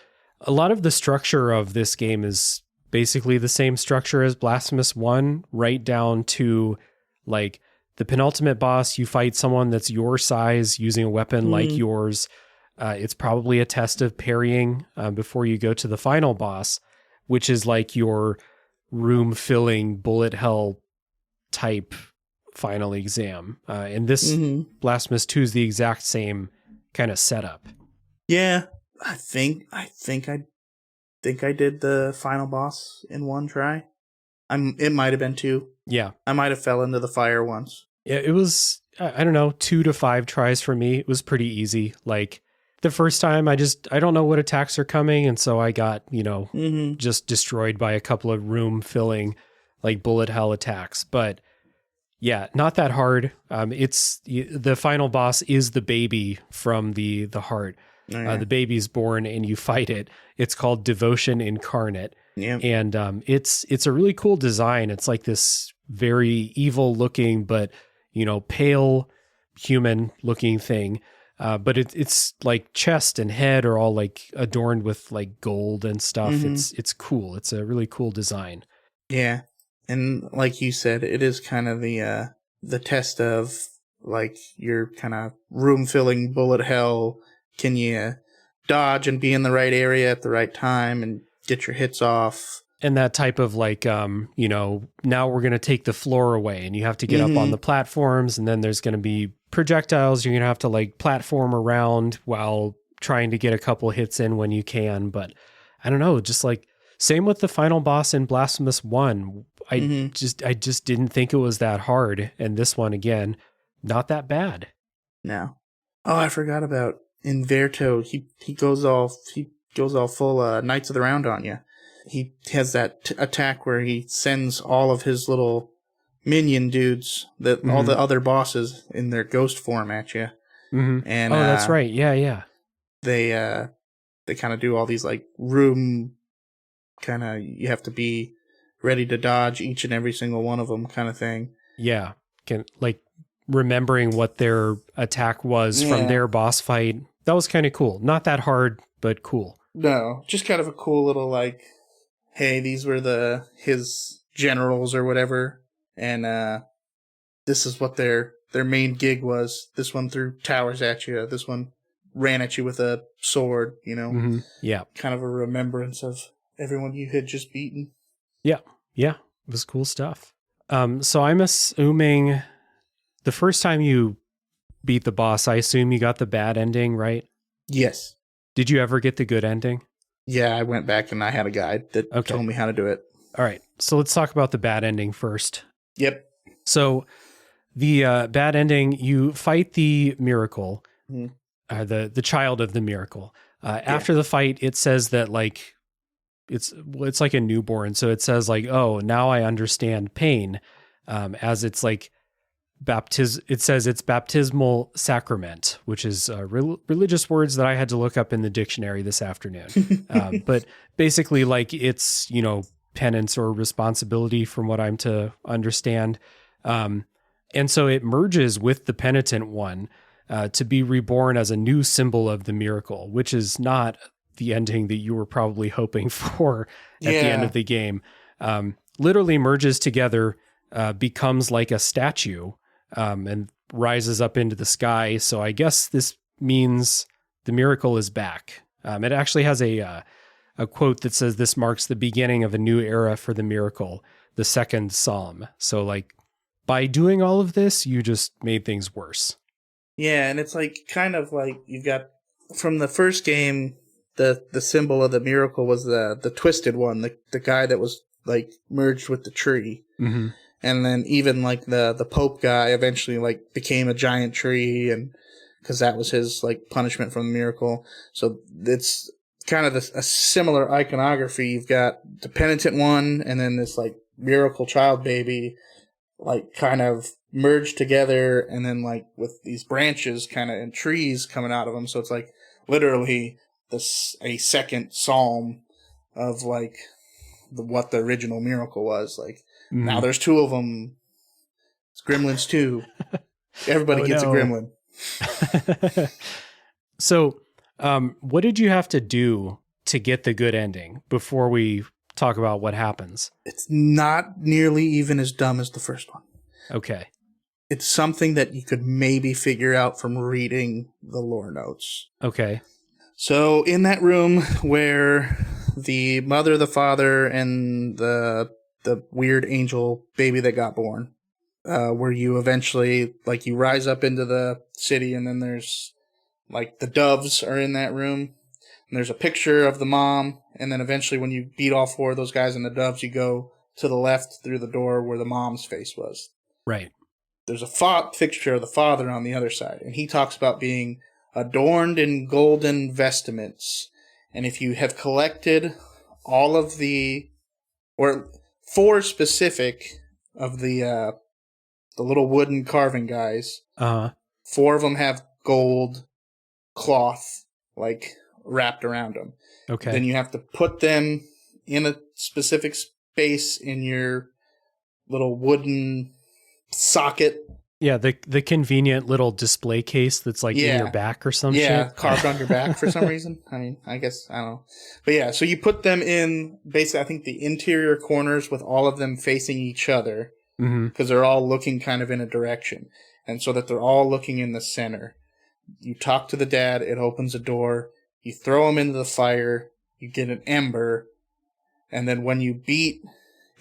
a lot of the structure of this game is basically the same structure as Blasphemous 1, right down to like the penultimate boss. You fight someone that's your size using a weapon like yours. It's probably a test of parrying before you go to the final boss, which is like your room-filling bullet hell type final exam. And this Blasphemous 2 is the exact same kind of setup. Yeah, I think I did the final boss in one try. It might have been 2. Yeah, I might have fell into the fire once. Yeah, it was, I don't know, 2 to 5 tries for me. It was pretty easy. Like the first time I don't know what attacks are coming. And so I got, just destroyed by a couple of room filling like bullet hell attacks. But yeah, not that hard. It's the final boss is the baby from the heart. Oh, yeah. The baby's born and you fight it. It's called Devotion Incarnate. Yeah. And it's a really cool design. It's like this very evil looking, but pale human looking thing. But it's like chest and head are all like adorned with like gold and stuff. It's cool. It's a really cool design. Yeah. And like you said, it is kind of the test of like your kind of room filling bullet hell. Can you dodge and be in the right area at the right time and get your hits off? And that type of like, now we're going to take the floor away and you have to get up on the platforms, and then there's going to be projectiles. You're going to have to like platform around while trying to get a couple hits in when you can. But I don't know, just like same with the final boss in Blasphemous 1. I just didn't think it was that hard. And this one, again, not that bad. No. Oh, I forgot about Inverto. He goes all full Knights of the Round on you. He has that attack where he sends all of his little minion dudes, all the other bosses in their ghost form at you. Mm-hmm. And that's right. Yeah. They kind of do all these like room kind of, you have to be ready to dodge each and every single one of them kind of thing. Yeah. Like remembering what their attack was from their boss fight. That was kind of cool. Not that hard, but cool. No, just kind of a cool little like, hey, these were his generals or whatever, and this is what their main gig was. This one threw towers at you. This one ran at you with a sword, Mm-hmm. Yeah. Kind of a remembrance of everyone you had just beaten. Yeah. It was cool stuff. So I'm assuming the first time you beat the boss, I assume you got the bad ending, right? Yes. Did you ever get the good ending? Yeah, I went back and I had a guide that told me how to do it. All right. So let's talk about the bad ending first. Yep. So the bad ending, you fight the miracle, the child of the miracle. After the fight, it says that like, it's like a newborn. So it says like, oh, now I understand pain, as it's like it says it's baptismal sacrament, which is religious words that I had to look up in the dictionary this afternoon. But basically like it's, penance or responsibility from what I'm to understand. And so it merges with the penitent one to be reborn as a new symbol of the miracle, which is not the ending that you were probably hoping for at the end Yeah. of the game. Literally merges together, becomes like a statue, and rises up into the sky. So I guess this means the miracle is back. It actually has a quote that says this marks the beginning of a new era for the miracle, the second psalm. So like by doing all of this, you just made things worse. Yeah, and it's like kind of like you've got from the first game, the symbol of the miracle was the twisted one, the guy that was like merged with the tree. Mm-hmm. And then even like the Pope guy eventually like became a giant tree, and because that was his like punishment from the miracle. So it's kind of a similar iconography. You've got the penitent one, and then this like miracle child baby, like kind of merged together, and then like with these branches kind of and trees coming out of them. So it's like literally a second psalm of like what the original miracle was. Like now there's two of them. It's Gremlins 2. Everybody gets a gremlin. So, what did you have to do to get the good ending before we talk about what happens? It's not nearly even as dumb as the first one. Okay. It's something that you could maybe figure out from reading the lore notes. Okay. So in that room where the mother, the father, and the weird angel baby that got born, where you eventually, like, you rise up into the city, and then there's, like, the doves are in that room, and there's a picture of the mom, and then eventually when you beat all four of those guys and the doves, you go to the left through the door where the mom's face was. Right. There's a picture of the father on the other side, and he talks about being adorned in golden vestments. And if you have collected all of or 4 specific of the little wooden carving guys, 4 of them have gold cloth, like, wrapped around them. Okay. Then you have to put them in a specific space in your little wooden socket. Yeah, the convenient little display case that's like in your back or some shit. Yeah, carved on your back for some reason. I mean, I guess, I don't know. But yeah, so you put them in, basically, I think the interior corners with all of them facing each other, because they're all looking kind of in a direction. And so that they're all looking in the center. You talk to the dad, it opens a door, you throw them into the fire, you get an ember, and then when you beat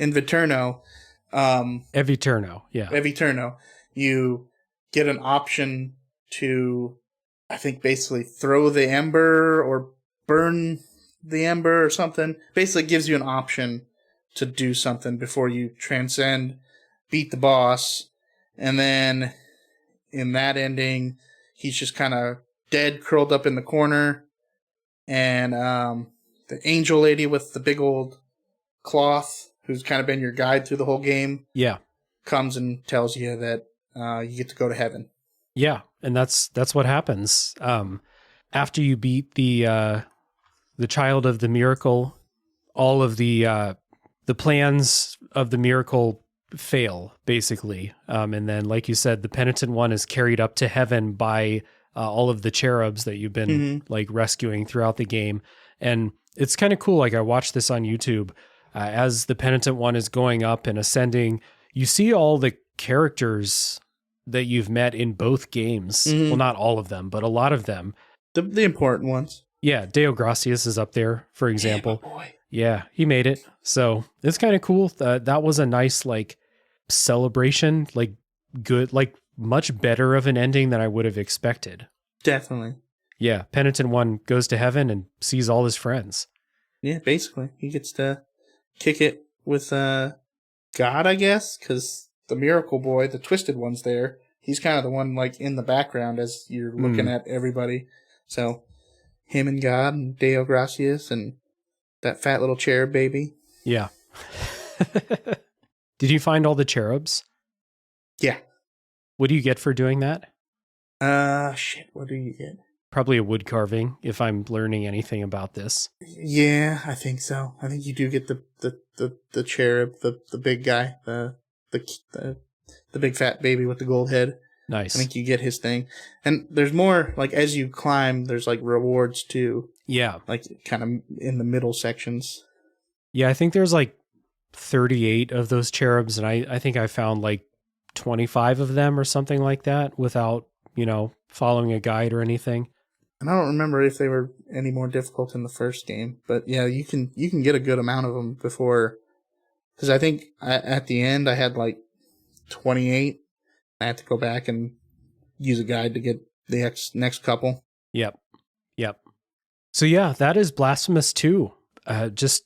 Eviterno, you get an option to, I think, basically throw the ember or burn the ember or something. Basically gives you an option to do something before you transcend, beat the boss, and then in that ending, he's just kind of dead, curled up in the corner, and the angel lady with the big old cloth, who's kind of been your guide through the whole game, comes and tells you that you get to go to heaven. Yeah, and that's what happens after you beat the child of the miracle. All of the plans of the miracle fail, basically, and then, like you said, the penitent one is carried up to heaven by all of the cherubs that you've been like rescuing throughout the game, and it's kind of cool. Like, I watched this on YouTube as the penitent one is going up and ascending. You see all the characters that you've met in both games. Well, not all of them, but a lot of them. The important ones. Yeah, Deo Gracias is up there, for example. Yeah, my boy. Yeah, he made it. So it's kind of cool. That was a nice, like, celebration, like, good, like, much better of an ending than I would have expected. Definitely. Yeah, penitent one goes to heaven and sees all his friends. Yeah, basically. He gets to kick it with God, I guess, because the miracle boy, the twisted one's there. He's kind of the one, like, in the background as you're looking at everybody. So him and God and Deo Gracias and that fat little cherub baby. Yeah. Did you find all the cherubs? Yeah. What do you get for doing that? Shit, what do you get? Probably a wood carving, if I'm learning anything about this. Yeah, I think so. I think you do get the cherub, the big guy, the big fat baby with the gold head. Nice. I think you get his thing. And there's more, like, as you climb, there's, like, rewards, too. Yeah. Like, kind of in the middle sections. Yeah, I think there's, like, 38 of those cherubs, and I think I found, like, 25 of them or something like that without, following a guide or anything. And I don't remember if they were any more difficult in the first game. But, yeah, you can get a good amount of them before... Because I think at the end I had, like, 28. I had to go back and use a guide to get the next couple. Yep. So yeah, that is Blasphemous 2. Just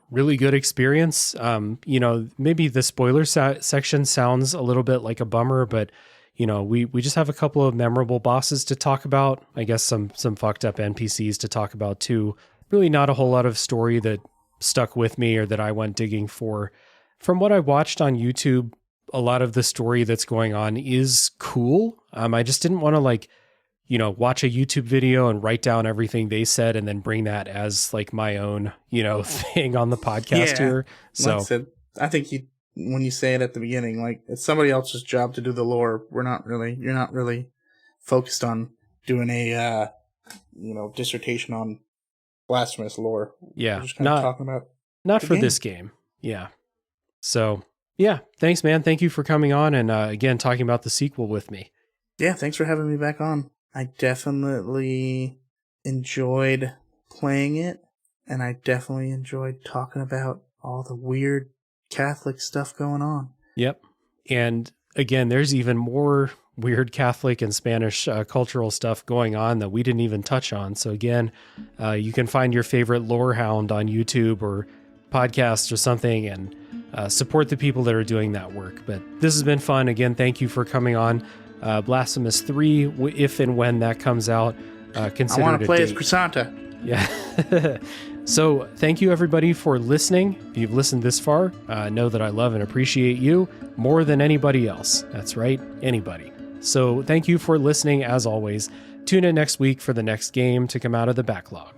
really good experience. Maybe the spoiler section sounds a little bit like a bummer, but we just have a couple of memorable bosses to talk about. I guess some fucked up NPCs to talk about too. Really not a whole lot of story that stuck with me or that I went digging for. From what I watched on YouTube, a lot of the story that's going on is cool. I just didn't want to watch a YouTube video and write down everything they said and then bring that as like my own, thing on the podcast here. So like I said, I think when you say it at the beginning, like it's somebody else's job to do the lore. You're not really focused on doing a, dissertation on Blasphemous lore. Yeah. We're just kind of talking about not for this game. Yeah. So yeah, thanks, man. Thank you for coming on and again talking about the sequel with me. Yeah, thanks for having me back on. I definitely enjoyed playing it, and I definitely enjoyed talking about all the weird Catholic stuff going on. Yep. And again, there's even more weird Catholic and Spanish cultural stuff going on that we didn't even touch on. So again, you can find your favorite lore hound on YouTube or podcast or something and support the people that are doing that work. But this has been fun. Again, thank you for coming on. Blasphemous 3, if and when that comes out, consider it. I want to play as Chrysanta. Yeah. So thank you everybody for listening. If you've listened this far, know that I love and appreciate you more than anybody else. That's right, anybody. So thank you for listening as always. Tune in next week for the next game to come out of the backlog.